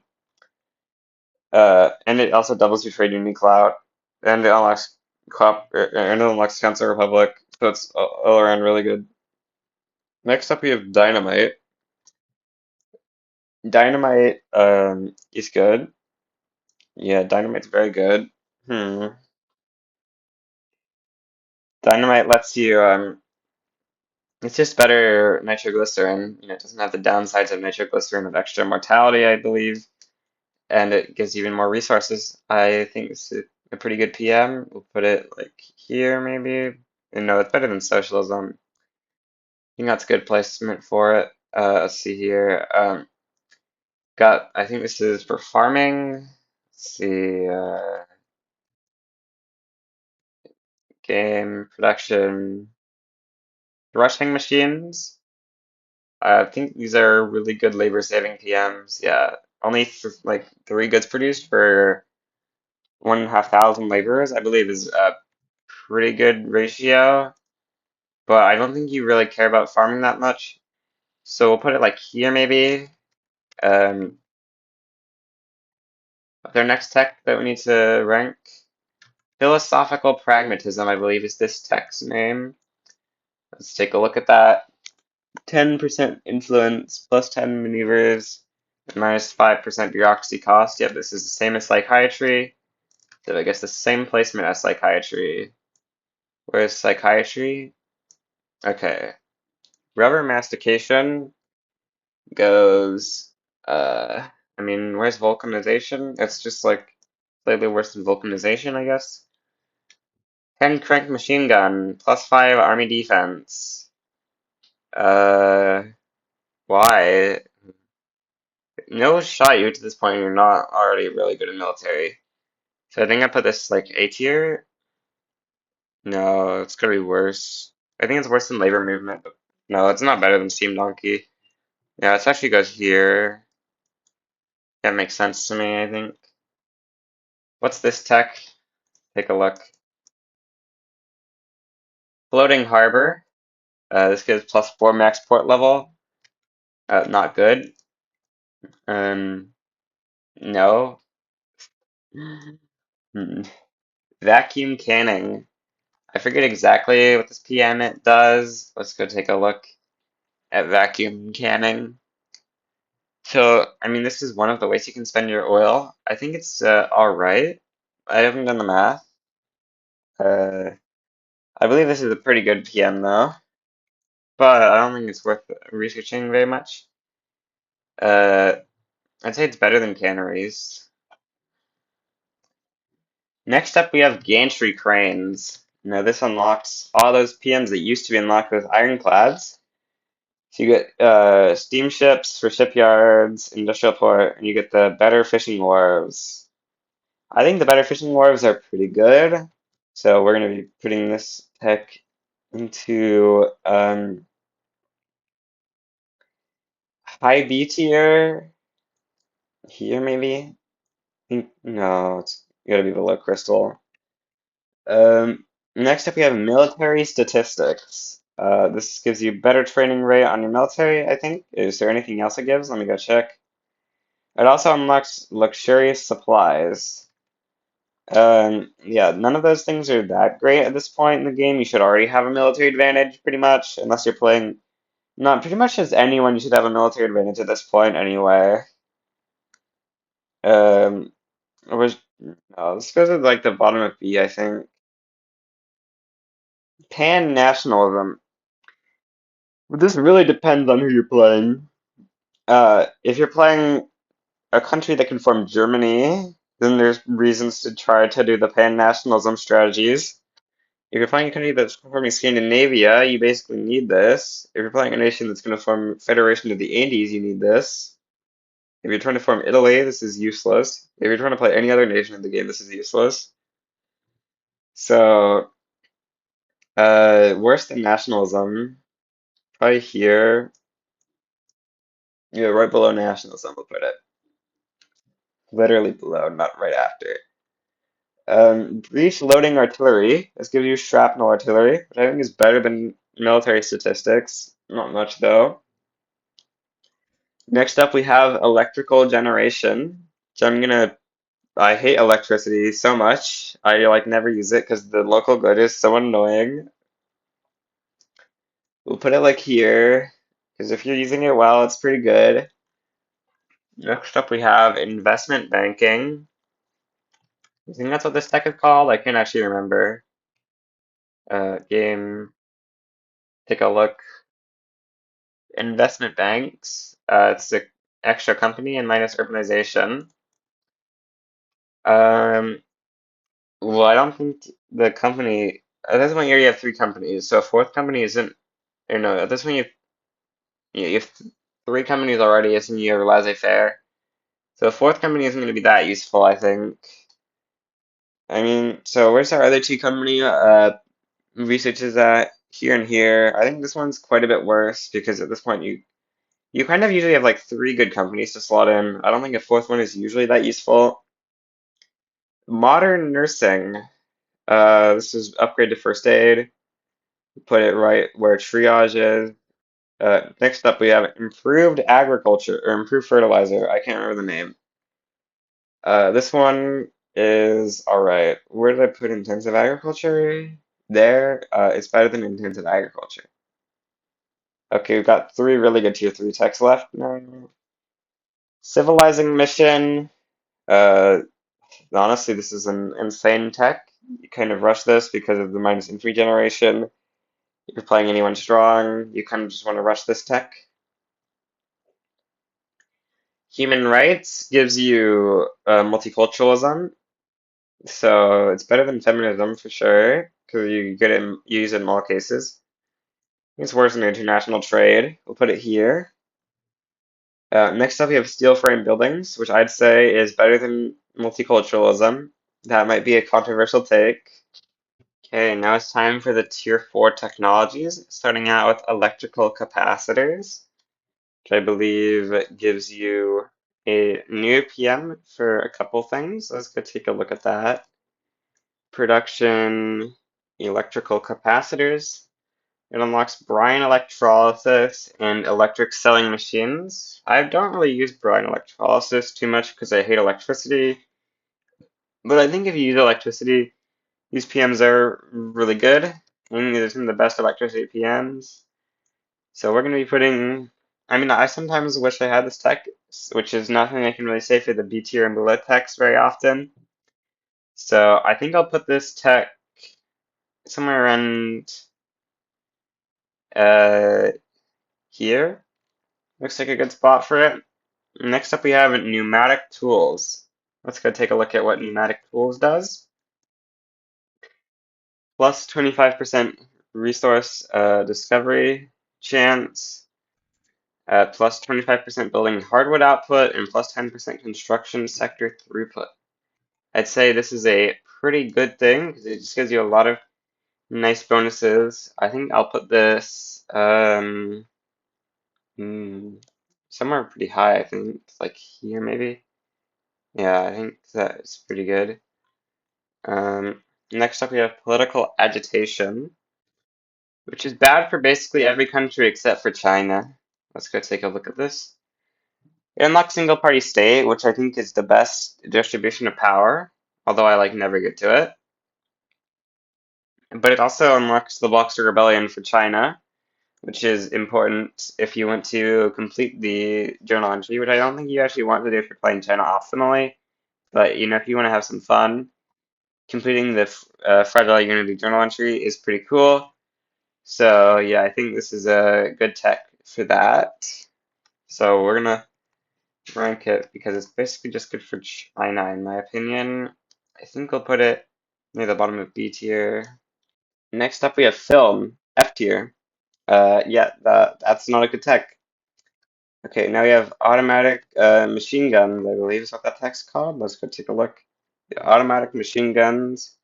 And it also doubles your trade union clout, and it unlocks and it unlocks Council Republic, so it's all around really good. Next up, we have dynamite. Dynamite is good. Yeah, dynamite's very good. Hmm. Dynamite lets you it's just better nitroglycerin. You know, it doesn't have the downsides of nitroglycerin of extra mortality, I believe, and it gives you even more resources. I think it's a pretty good PM. We'll put it like here, maybe. And no, it's better than socialism. I think that's a good placement for it. Let's see here. I think this is for farming. Let's see, game production, threshing machines. I think these are really good labor saving PMs. Yeah, only like 3 goods produced for 1,500 laborers, I believe, is a pretty good ratio. but I don't think you really care about farming that much. So we'll put it like here maybe. Um, their next tech that we need to rank. Philosophical pragmatism, I believe, is this tech's name. Let's take a look at that. 10% influence, plus 10 maneuvers, minus 5% bureaucracy cost. Yep, this is the same as psychiatry. So I guess the same placement as psychiatry. Where's psychiatry? Okay. Rubber mastication goes, I mean, where's vulcanization? It's just like slightly worse than vulcanization, I guess. 10 crank machine gun, plus 5 army defense. Uh, why? No shot you to this point, you're not already really good in military. So I think I put this like A tier. No, it's gonna be worse. I think it's worse than labor movement, but no, it's not better than Steam Donkey. Yeah, it actually goes here. That makes sense to me, I think. What's this tech? Take a look. Floating harbor. This gives plus 4 max port level. Not good. Um, no. Hmm. Vacuum canning. I forget exactly what this PM it does. Let's go take a look at vacuum canning. So, I mean, this is one of the ways you can spend your oil. I think it's all right. I haven't done the math. Uh, I believe this is a pretty good PM though, but I don't think it's worth researching very much. Uh, I'd say it's better than canneries. Next up, we have gantry cranes. Now, this unlocks all those PMs that used to be unlocked with ironclads. So you get steamships for shipyards, industrial port, and you get the better fishing wharves. I think the better fishing wharves are pretty good. So we're going to be putting this tech into high B tier here, maybe. No, it's got to be below crystal. Next up, we have military statistics. This gives you better training rate on your military, I think. Is there anything else it gives? Let me go check. It also unlocks luxurious supplies. Yeah, none of those things are that great at this point in the game. You should already have a military advantage, pretty much, unless you're playing. Not pretty much as anyone, you should have a military advantage at this point anyway. Um, was no, this goes to like the bottom of B, I think. Pan-nationalism. This really depends on who you're playing. If you're playing a country that can form Germany, then there's reasons to try to do the pan-nationalism strategies. If you're playing a country that's forming Scandinavia, you basically need this. If you're playing a nation that's going to form Federation of the Andes, you need this. If you're trying to form Italy, this is useless. If you're trying to play any other nation in the game, this is useless. So, worse than nationalism, probably here. Yeah, right below nationalism, we'll put it. Literally below, not right after. Breech loading artillery. This gives you shrapnel artillery, which I think is better than military statistics. Not much though. Next up, we have electrical generation. So I hate electricity so much. I like never use it because the local grid is so annoying. We'll put it like here, because if you're using it well, it's pretty good. Next up, we have investment banking. I think that's what this tech is called. I can't actually remember. Game, take a look. Investment banks. It's the extra company and minus urbanization. Um, well, I don't think the company. At this point, you already have three companies, so a fourth company isn't. Or no, at this point, you have three companies already, assuming you have laissez-faire. So a fourth company isn't going to be that useful, I think. I mean, so where's our other two company research is at? Here and here. I think this one's quite a bit worse because at this point you kind of usually have like three good companies to slot in. I don't think a fourth one is usually that useful. Modern nursing. This is upgrade to first aid. Put it right where triage is. Next up, we have improved agriculture or improved fertilizer. I can't remember the name. This one is all right. Where did I put intensive agriculture? There. It's better than intensive agriculture. Okay, we've got three really good tier three techs left now. Civilizing mission. Uh, Honestly, this is an insane tech. You kind of rush this because of the minus infra generation. If you're playing anyone strong, you kind of just want to rush this tech. Human rights gives you multiculturalism, so it's better than feminism for sure, because you use it in all cases. It's worse than international trade. We'll put it here. Next up, we have steel frame buildings, which I'd say is better than multiculturalism. That might be a controversial take. Okay, now it's time for the tier 4 technologies, starting out with electrical capacitors, which I believe gives you a new PM for a couple things. Let's go take a look at that. Production electrical capacitors. It unlocks brine electrolysis and electric selling machines. I don't really use brine electrolysis too much because I hate electricity, but I think if you use electricity, these PMs are really good. I think these are some of the best electricity PMs. So we're going to be putting, I mean, I sometimes wish I had this tech, which is nothing I can really say for the B tier and below techs very often. So I think I'll put this tech somewhere around uh, here. Looks like a good spot for it. Next up we have pneumatic tools. Let's go take a look at what pneumatic tools does. Plus 25% resource discovery chance, plus 25% building hardwood output, and plus 10% construction sector throughput. I'd say this is a pretty good thing because it just gives you a lot of nice bonuses. I think I'll put this hmm, somewhere pretty high, I think, like here maybe. Yeah, I think that's pretty good. Next up, we have political agitation, which is bad for basically every country except for China. Let's go take a look at this. It unlocks single party state, which I think is the best distribution of power, although I like never get to it. But it also unlocks the Boxer Rebellion for China, which is important if you want to complete the journal entry, which I don't think you actually want to do if you're playing China optionally. But you know, if you want to have some fun, completing the Fragile Unity journal entry is pretty cool. So yeah, I think this is a good tech for that. So we're gonna rank it because it's basically just good for China in my opinion. I think I'll put it near the bottom of B tier. Next up we have film, F tier. Yeah, that's not a good tech. Okay, now we have automatic machine guns, I believe is what that tech's called. Let's go take a look. The automatic machine guns.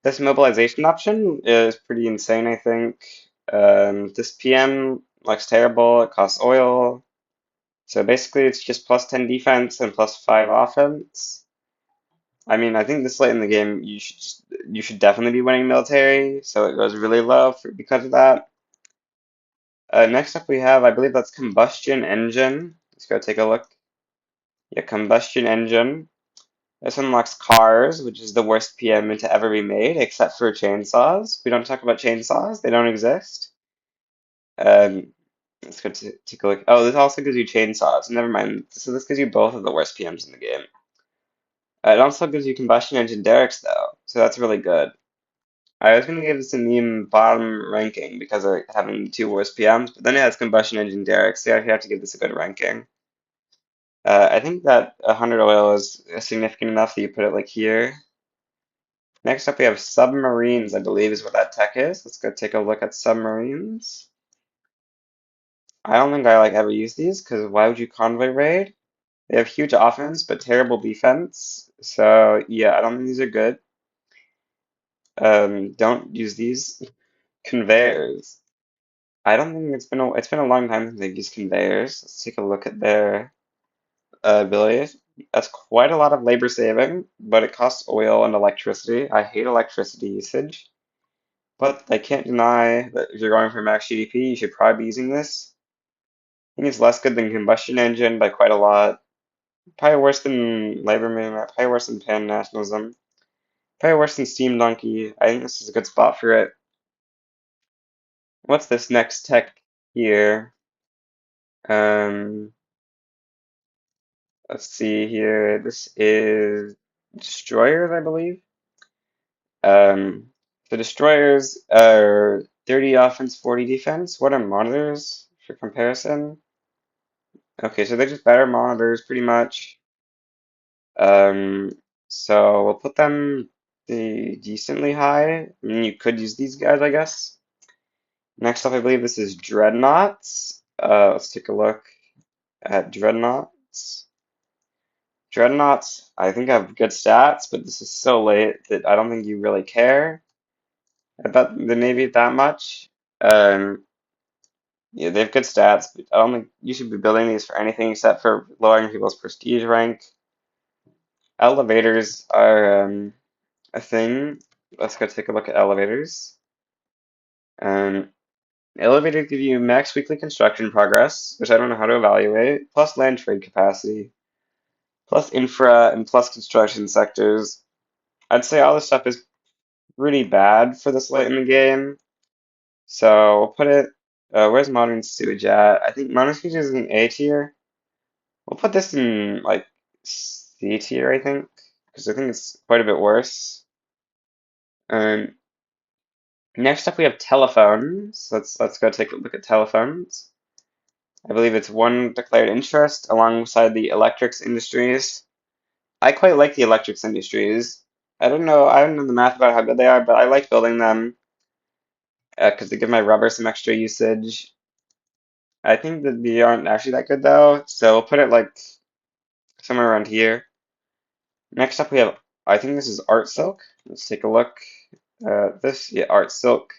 This mobilization option is pretty insane, I think. This PM looks terrible. It costs oil. So basically, it's just plus 10 defense and plus 5 offense. I mean, I think this late in the game, you should definitely be winning military. So it goes really low because of that. Next up, we have, I believe that's combustion engine. Let's go take a look. Yeah, combustion engine. This unlocks cars, which is the worst PM to ever be made, except for chainsaws. We don't talk about chainsaws; they don't exist. Um, let's go take a look. Oh, this also gives you chainsaws. Never mind. So this gives you both of the worst PMs in the game. It also gives you combustion engine derricks, though, so that's really good. I was gonna give this a meme bottom ranking because of having the two worst PMs, but then it has combustion engine derricks, so you have to give this a good ranking. I think that 100 oil is significant enough that you put it like here. Next up, we have submarines, I believe is what that tech is. Let's go take a look at submarines. I don't think I like ever use these because why would you convoy raid? They have huge offense but terrible defense. So yeah, I don't think these are good. Don't use these. Conveyors. I don't think it's been a long time since they've used conveyors. Let's take a look at their abilities. That's quite a lot of labor saving, but it costs oil and electricity. I hate electricity usage. But I can't deny that if you're going for max GDP, you should probably be using this. I think it's less good than combustion engine by quite a lot. Probably worse than labor movement, probably worse than pan nationalism, probably worse than steam donkey. I think this is a good spot for it. What's this next tech here? Um, let's see here. This is destroyers, I believe. The destroyers are 30 offense, 40 defense. What are monitors for comparison? Okay, so they're just better monitors, pretty much. Um, so we'll put them decently high. I mean, you could use these guys, I guess. Next up, I believe this is dreadnoughts. Let's take a look at dreadnoughts. Dreadnoughts, I think have good stats, but this is so late that I don't think you really care about the Navy that much. Um, yeah, they have good stats, but I don't think you should be building these for anything except for lowering people's prestige rank. Elevators are a thing. Let's go take a look at elevators. Um, Elevators give you max weekly construction progress, which I don't know how to evaluate, plus land trade capacity, plus infra, and plus construction sectors. I'd say all this stuff is pretty bad for this late in the game. So we'll put it. Where's modern sewage at? I think modern sewage is in A tier. We'll put this in like C tier, I think, because I think it's quite a bit worse. Um, Next up, we have telephones. Let's go take a look at telephones. I believe it's one declared interest alongside the electrics industries. I quite like the electrics industries. I don't know the math about how good they are, but I like building them because they give my rubber some extra usage. I think that they aren't actually that good though, so we'll put it like somewhere around here. Next up, we have, I think this is art silk. Let's take a look. Yeah, art silk.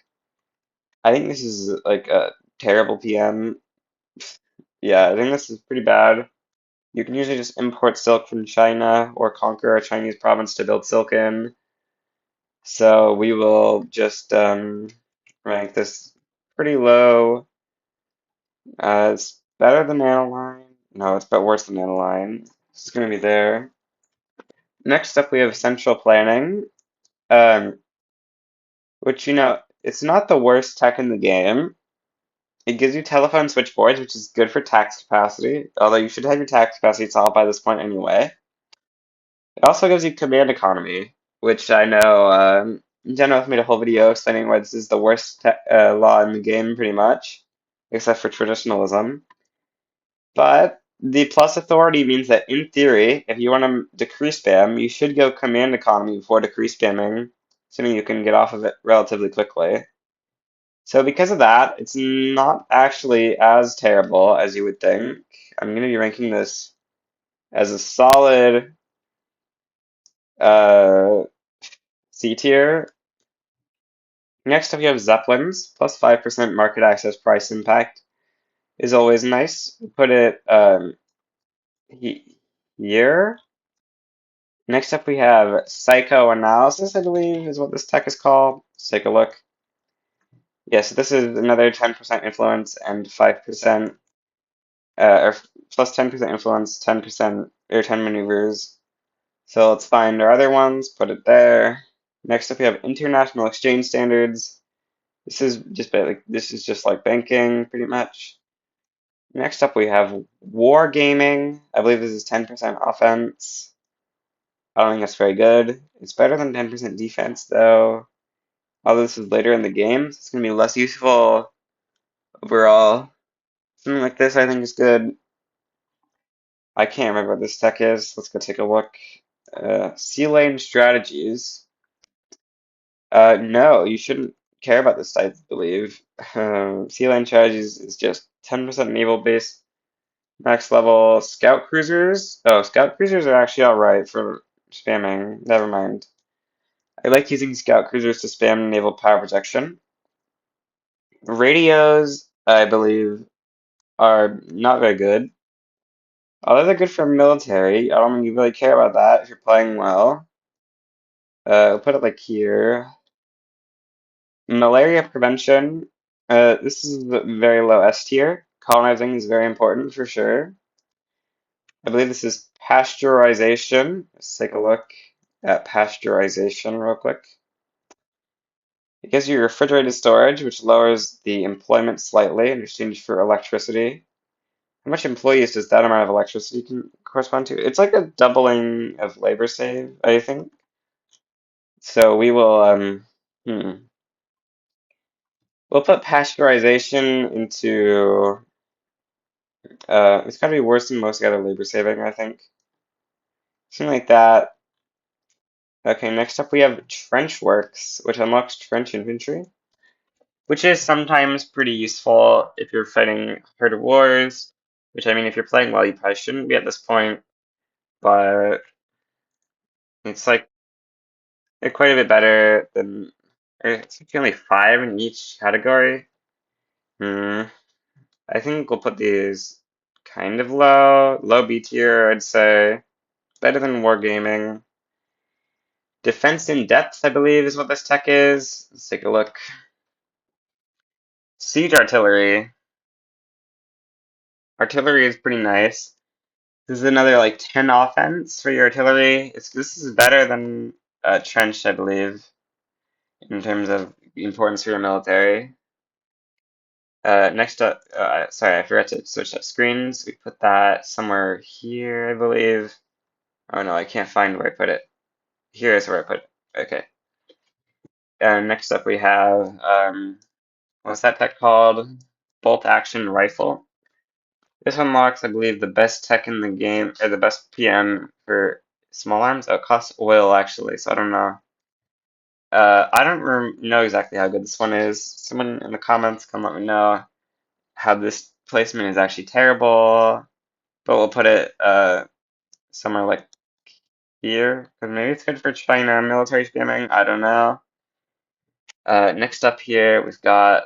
I think this is like a terrible PM. Yeah, I think this is pretty bad. You can usually just import silk from China or conquer a Chinese province to build silk in. So we will just rank this pretty low. It's better than Nanoline. No, it's but worse than Nanoline. It's going to be there. Next up, we have central planning, um, which, it's not the worst tech in the game. It gives you telephone switchboards, which is good for tax capacity, although you should have your tax capacity solved by this point anyway. It also gives you command economy, which I know Jenna made a whole video explaining why this is the worst law in the game, pretty much, except for traditionalism. But the plus authority means that, in theory, if you want to decrease spam, you should go command economy before decrease spamming, assuming you can get off of it relatively quickly. So because of that, it's not actually as terrible as you would think. I'm going to be ranking this as a solid uh, C tier. Next up, you have Zeppelins, plus 5% market access price impact is always nice. Put it here. Next up, we have psychoanalysis, I believe is what this tech is called. Let's take a look. Yes, this is another 10% influence and 5%, or plus 10% influence, 10% or 10 maneuvers. So let's find our other ones, put it there. Next up, we have international exchange standards. This is just like banking, pretty much. Next up, we have wargaming. I believe this is 10% offense. I don't think that's very good. It's better than 10% defense, though. Although this is later in the game, so it's going to be less useful overall. Something like this, I think, is good. I can't remember what this tech is. Let's go take a look. Sea lane strategies. No, you shouldn't care about this, I believe. Sea lane strategies is just 10% naval base. Max level scout cruisers. Oh, scout cruisers are actually alright for spamming. Never mind. I like using scout cruisers to spam naval power projection. Radios, I believe, are not very good. Although they're good for military, I don't think you really care about that if you're playing well. I'll put it like here. Malaria prevention. This is very low S tier. Colonizing is very important for sure. I believe this is pasteurization. Let's take a look at pasteurization real quick. It gives you refrigerated storage, which lowers the employment slightly in exchange for electricity. How much employees does that amount of electricity correspond to? It's like a doubling of labor save, I think. So we will we'll put pasteurization into it's gotta be worse than most other labor saving, I think. Something like that. Okay, next up we have trench works, which unlocks trench infantry, which is sometimes pretty useful if you're fighting harder wars, which I mean if you're playing well you probably shouldn't be at this point, but it's like quite a bit better than it's actually only 5 in each category. Hmm. I think we'll put these kind of low. Low B tier, I'd say. Better than wargaming. Defense in depth, I believe, is what this tech is. Let's take a look. Siege artillery. Artillery is pretty nice. This is another like 10 offense for your artillery. This is better than trench, I believe, in terms of importance for your military. Next up, sorry, I forgot to switch up screens. We put that somewhere here, I believe. Oh no, I can't find where I put it. Here is where I put it. Okay. And next up we have, what's that tech called? Bolt action rifle. This unlocks, I believe, the best tech in the game, or the best PM for small arms. Oh, it costs oil actually, so I don't know. I don't know exactly how good this one is. Someone in the comments can let me know how this placement is actually terrible, but we'll put it somewhere like here, because maybe it's good for China military spamming. I don't know. Next up here, we've got.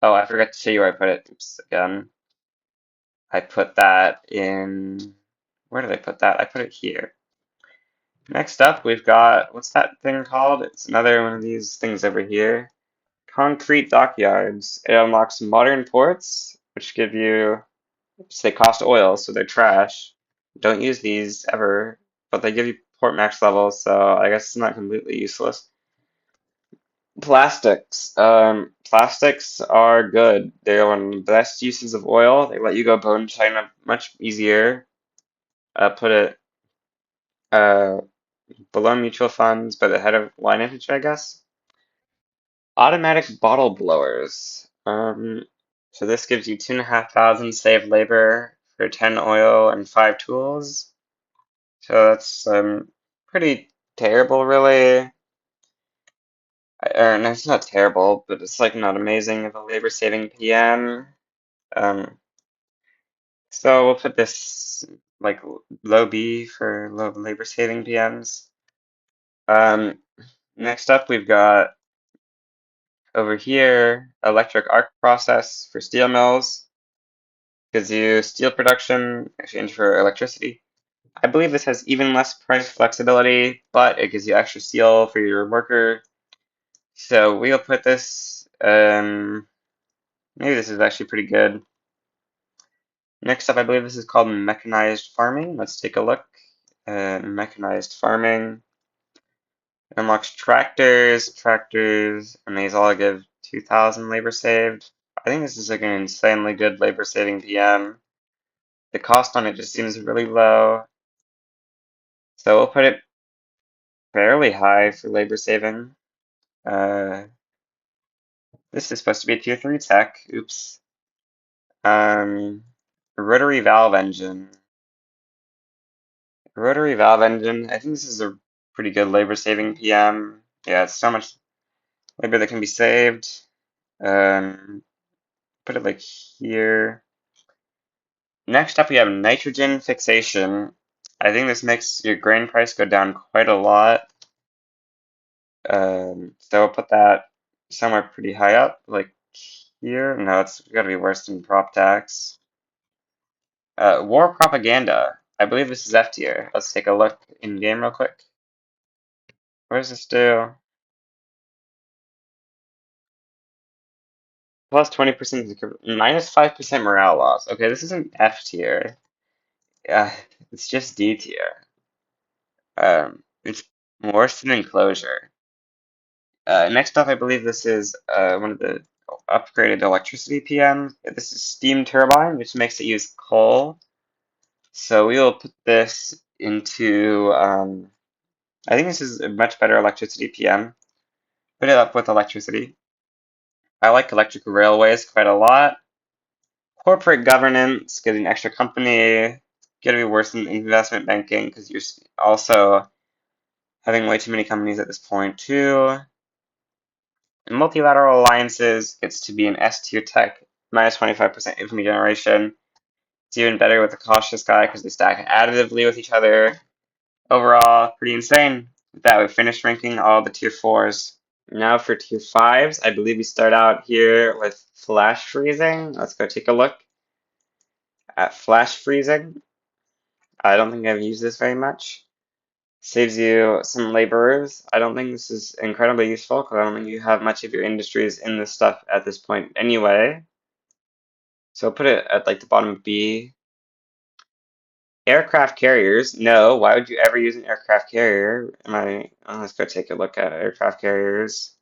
Oh, I forgot to show you where I put it. Oops, again. I put that in. Where did I put that? I put it here. Next up, we've got. What's that thing called? It's another one of these things over here. Concrete dockyards. It unlocks modern ports, which give you. They cost oil, so they're trash. Don't use these ever, but they give you port max levels, so I guess it's not completely useless. Plastics. Plastics are good. They're one of the best uses of oil. They let you go bone China much easier. Put it uh, below mutual funds, but ahead of line infantry, I guess. Automatic bottle blowers. So this gives you 2,500 saved labor for 10 oil and 5 tools. So that's pretty terrible, really. Or no, it's not terrible, but it's like not amazing of a labor saving PM. Um, so we'll put this like low B for low labor saving PMs. Next up, we've got over here electric arc process for steel mills. Gives you steel production in exchange for electricity. I believe this has even less price flexibility, but it gives you extra steel for your worker. So we'll put this, maybe this is actually pretty good. Next up, I believe this is called mechanized farming. Let's take a look. Mechanized farming. Unlocks tractors, and these all give 2,000 labor saved. I think this is like an insanely good labor saving PM. The cost on it just seems really low. So we'll put it fairly high for labor saving. Uh, this is supposed to be a tier 3 tech. Oops. Um, rotary valve engine. Rotary valve engine. I think this is a pretty good labor saving PM. Yeah, it's so much labor that can be saved. Put it like here. Next up, we have nitrogen fixation. I think this makes your grain price go down quite a lot. So I'll put that somewhere pretty high up, like here. No, it's gotta be worse than prop tax. War propaganda. I believe this is F tier. Let's take a look in game real quick. What does this do? plus 20%, minus 5% morale loss. Okay, this isn't F tier. It's just D tier. It's worse than enclosure. Next up, I believe this is one of the upgraded electricity PM. This is steam turbine, which makes it use coal. So we will put this into, I think this is a much better electricity PM. Put it up with electricity. I like electrical railways quite a lot. Corporate governance, getting an extra company, gonna be worse than investment banking because you're also having way too many companies at this point too. And multilateral alliances gets to be an S tier tech, minus 25% infamy generation. It's even better with the cautious guy because they stack additively with each other. Overall, pretty insane. With that, we've finished ranking all the tier 4s. Now for tier 5s, I believe we start out here with flash freezing. Let's go take a look at flash freezing. I don't think I've used this very much. Saves you some laborers. I don't think this is incredibly useful because I don't think you have much of your industries in this stuff at this point anyway. So I'll put it at like the bottom of B. Aircraft carriers. No, why would you ever use an aircraft carrier? Let's go take a look at aircraft carriers.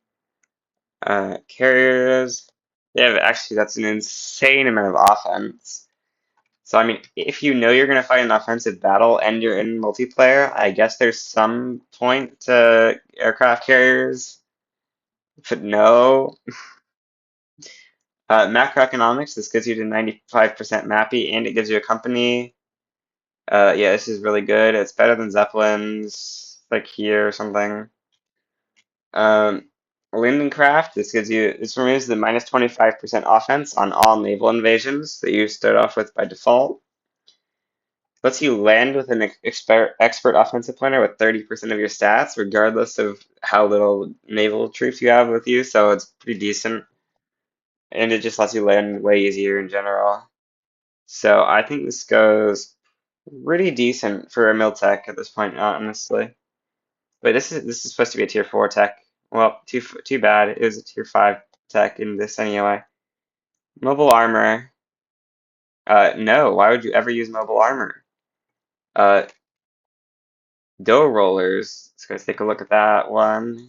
Carriers. Yeah, actually, that's an insane amount of offense. So, I mean, if you know you're going to fight an offensive battle and you're in multiplayer, I guess there's some point to aircraft carriers. But no. Macroeconomics, this gives you to 95% mappy and it gives you a company. Yeah, this is really good. It's better than Zeppelins, like here or something. Lindencraft, this removes the minus 25% offense on all naval invasions that you start off with by default. Lets you land with an expert offensive planner with 30% of your stats, regardless of how little naval troops you have with you, so it's pretty decent. And it just lets you land way easier in general. So I think this goes pretty decent for a mil tech at this point, honestly. But this is supposed to be a tier 4 tech. Well, too bad. It was a tier 5 tech in this anyway. Mobile armor. No, why would you ever use mobile armor? Uh, dough rollers. Let's go take a look at that one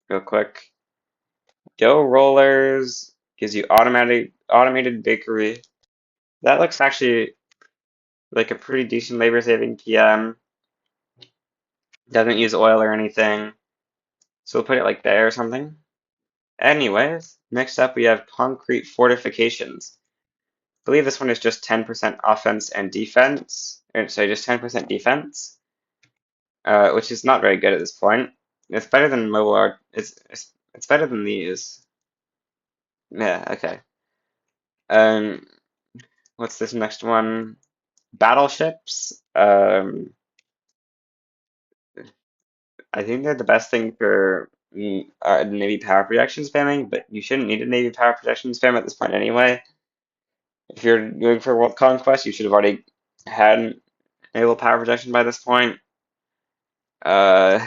real quick. Dough rollers gives you automated bakery. That looks actually like a pretty decent labor saving PM. Doesn't use oil or anything. So we'll put it like there or something. Anyways, next up we have concrete fortifications. I believe this one is just 10% offense and defense. Or, sorry, just 10% defense, which is not very good at this point. It's better than mobile art. It's better than these. Yeah, okay. Um, what's this next one? Battleships. I think they're the best thing for Navy power projection spamming, but you shouldn't need a Navy power projection spam at this point anyway. If you're going for world conquest, you should have already had naval power projection by this point. Uh,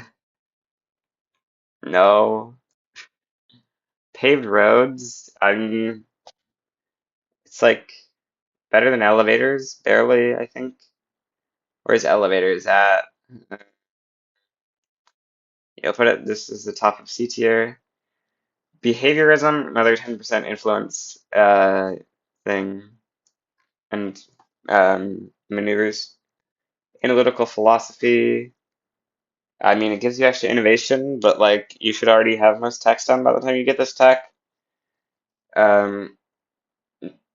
no. Paved roads, I mean, it's like better than elevators, barely, I think. Where's elevators at? Put it, this is the top of C tier. Behaviorism, another 10% influence thing, and maneuvers. Analytical philosophy, I mean, it gives you extra innovation, but like you should already have most tech done by the time you get this tech. Um,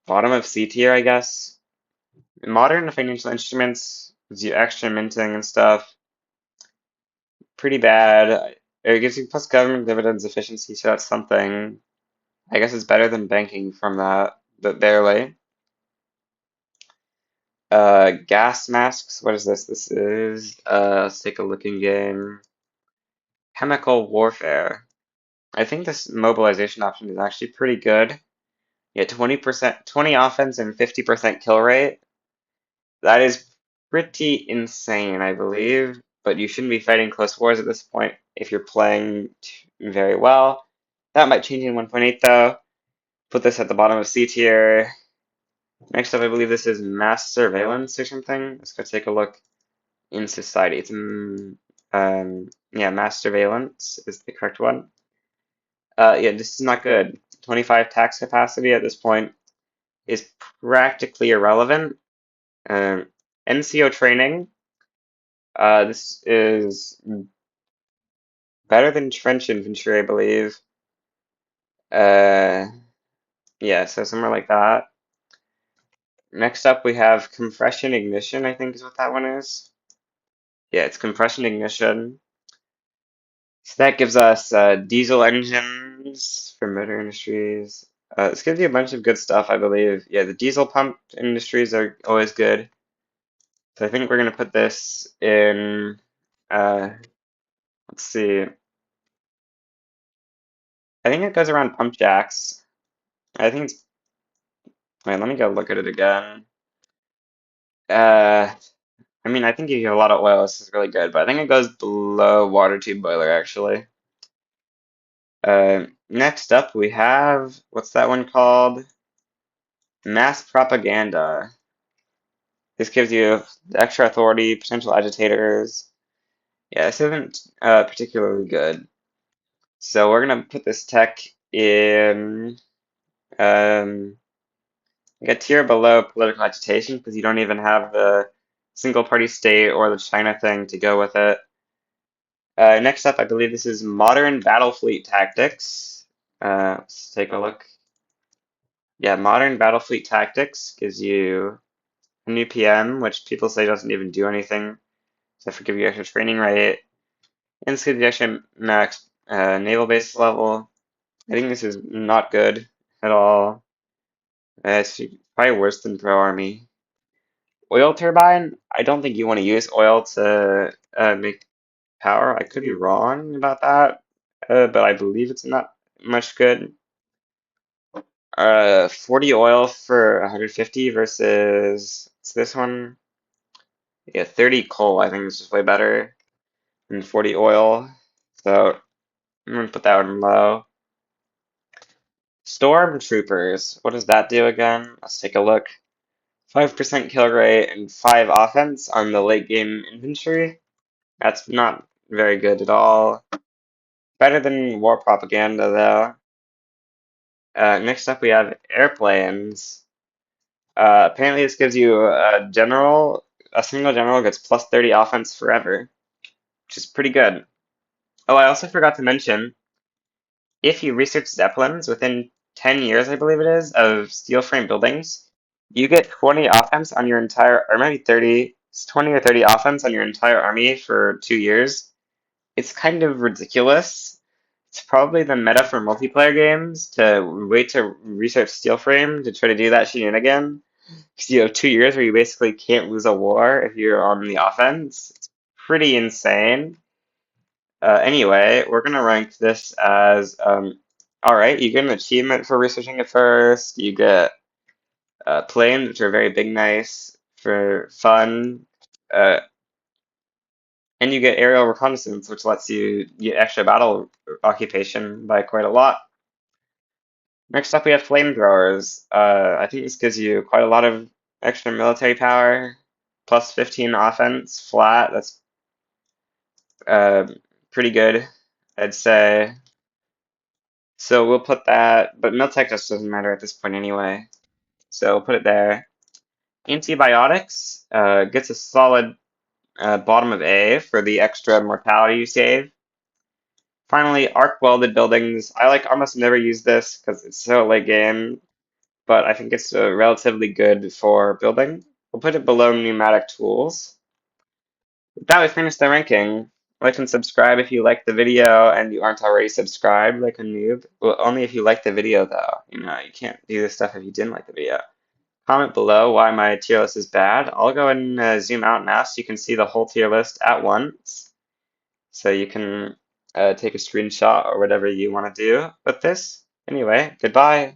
bottom of C tier, I guess. Modern financial instruments gives you extra minting and stuff. Pretty bad. It gives you plus government dividends efficiency, so that's something. I guess it's better than banking from that, but barely. Gas masks. What is this? This is let's take a look in game. Chemical warfare. I think this mobilization option is actually pretty good. Yeah, 20%, 20 offense and 50% kill rate. That is pretty insane, I believe. But you shouldn't be fighting close wars at this point if you're playing very well. That might change in 1.8 though. Put this at the bottom of C tier. Next up, I believe this is mass surveillance or something. Let's go take a look in society. It's yeah, mass surveillance is the correct one. Yeah, this is not good. 25 tax capacity at this point is practically irrelevant. Um, NCO training. This is better than trench infantry, I believe. Uh, yeah, so somewhere like that. Next up, we have compression ignition, I think is what that one is. Yeah, it's compression ignition. So that gives us diesel engines for motor industries. This gives you a bunch of good stuff, I believe. Yeah, the diesel pump industries are always good. So I think we're going to put this in, let's see, I think it goes around pump jacks. I think it's, wait, let me go look at it again. Uh, I mean, I think you get a lot of oil. This is really good, but I think it goes below water tube boiler, actually. Next up, we have, what's that one called? Mass propaganda. This gives you extra authority, potential agitators. Yeah, this isn't particularly good. So we're gonna put this tech in like a tier below political agitation because you don't even have the single party state or the China thing to go with it. Next up, I believe this is modern battle fleet tactics. Let's take a look. Yeah, modern battle fleet tactics gives you a new PM, which people say doesn't even do anything except for give you extra training rate. And this gives you extra max naval base level. I think this is not good at all. It's probably worse than Pro Army. Oil turbine, I don't think you want to use oil to make power. I could be wrong about that, but I believe it's not much good. 40 oil for 150 versus what's this one? Yeah, 30 coal. I think is just way better than 40 oil. So I'm gonna put that one low. Stormtroopers. What does that do again? Let's take a look. 5% kill rate and 5 offense on the late game infantry. That's not very good at all. Better than war propaganda though. Next up we have airplanes. Apparently this gives you a single general gets plus 30 offense forever, which is pretty good. Oh, I also forgot to mention, if you research Zeppelins within 10 years, I believe it is, of steel frame buildings, you get 20 offense on your entire, or maybe 30, it's 20 or 30 offense on your entire army for 2 years. It's kind of ridiculous. It's probably the meta for multiplayer games to wait to research steel frame to try to do that shenanigan. Because you have 2 years where you basically can't lose a war if you're on the offense. It's pretty insane. Anyway, we're gonna rank this as all right. You get an achievement for researching it first. You get planes, which are very big, nice for fun, uh, and you get aerial reconnaissance, which lets you get extra battle occupation by quite a lot. Next up, we have flamethrowers. I think this gives you quite a lot of extra military power, plus 15 offense flat. That's uh, pretty good, I'd say. So we'll put that, but Miltech just doesn't matter at this point anyway. So we'll put it there. Antibiotics gets a solid bottom of A for the extra mortality you save. Finally, arc welded buildings. I like almost never use this because it's so late game, but I think it's relatively good for building. We'll put it below pneumatic tools. With that, we finished the ranking. Like and subscribe if you liked the video and you aren't already subscribed like a noob. Well, only if you like the video though. You know, you can't do this stuff if you didn't like the video. Comment below why my tier list is bad. I'll go and zoom out now so you can see the whole tier list at once. So you can take a screenshot or whatever you want to do with this. Anyway, goodbye.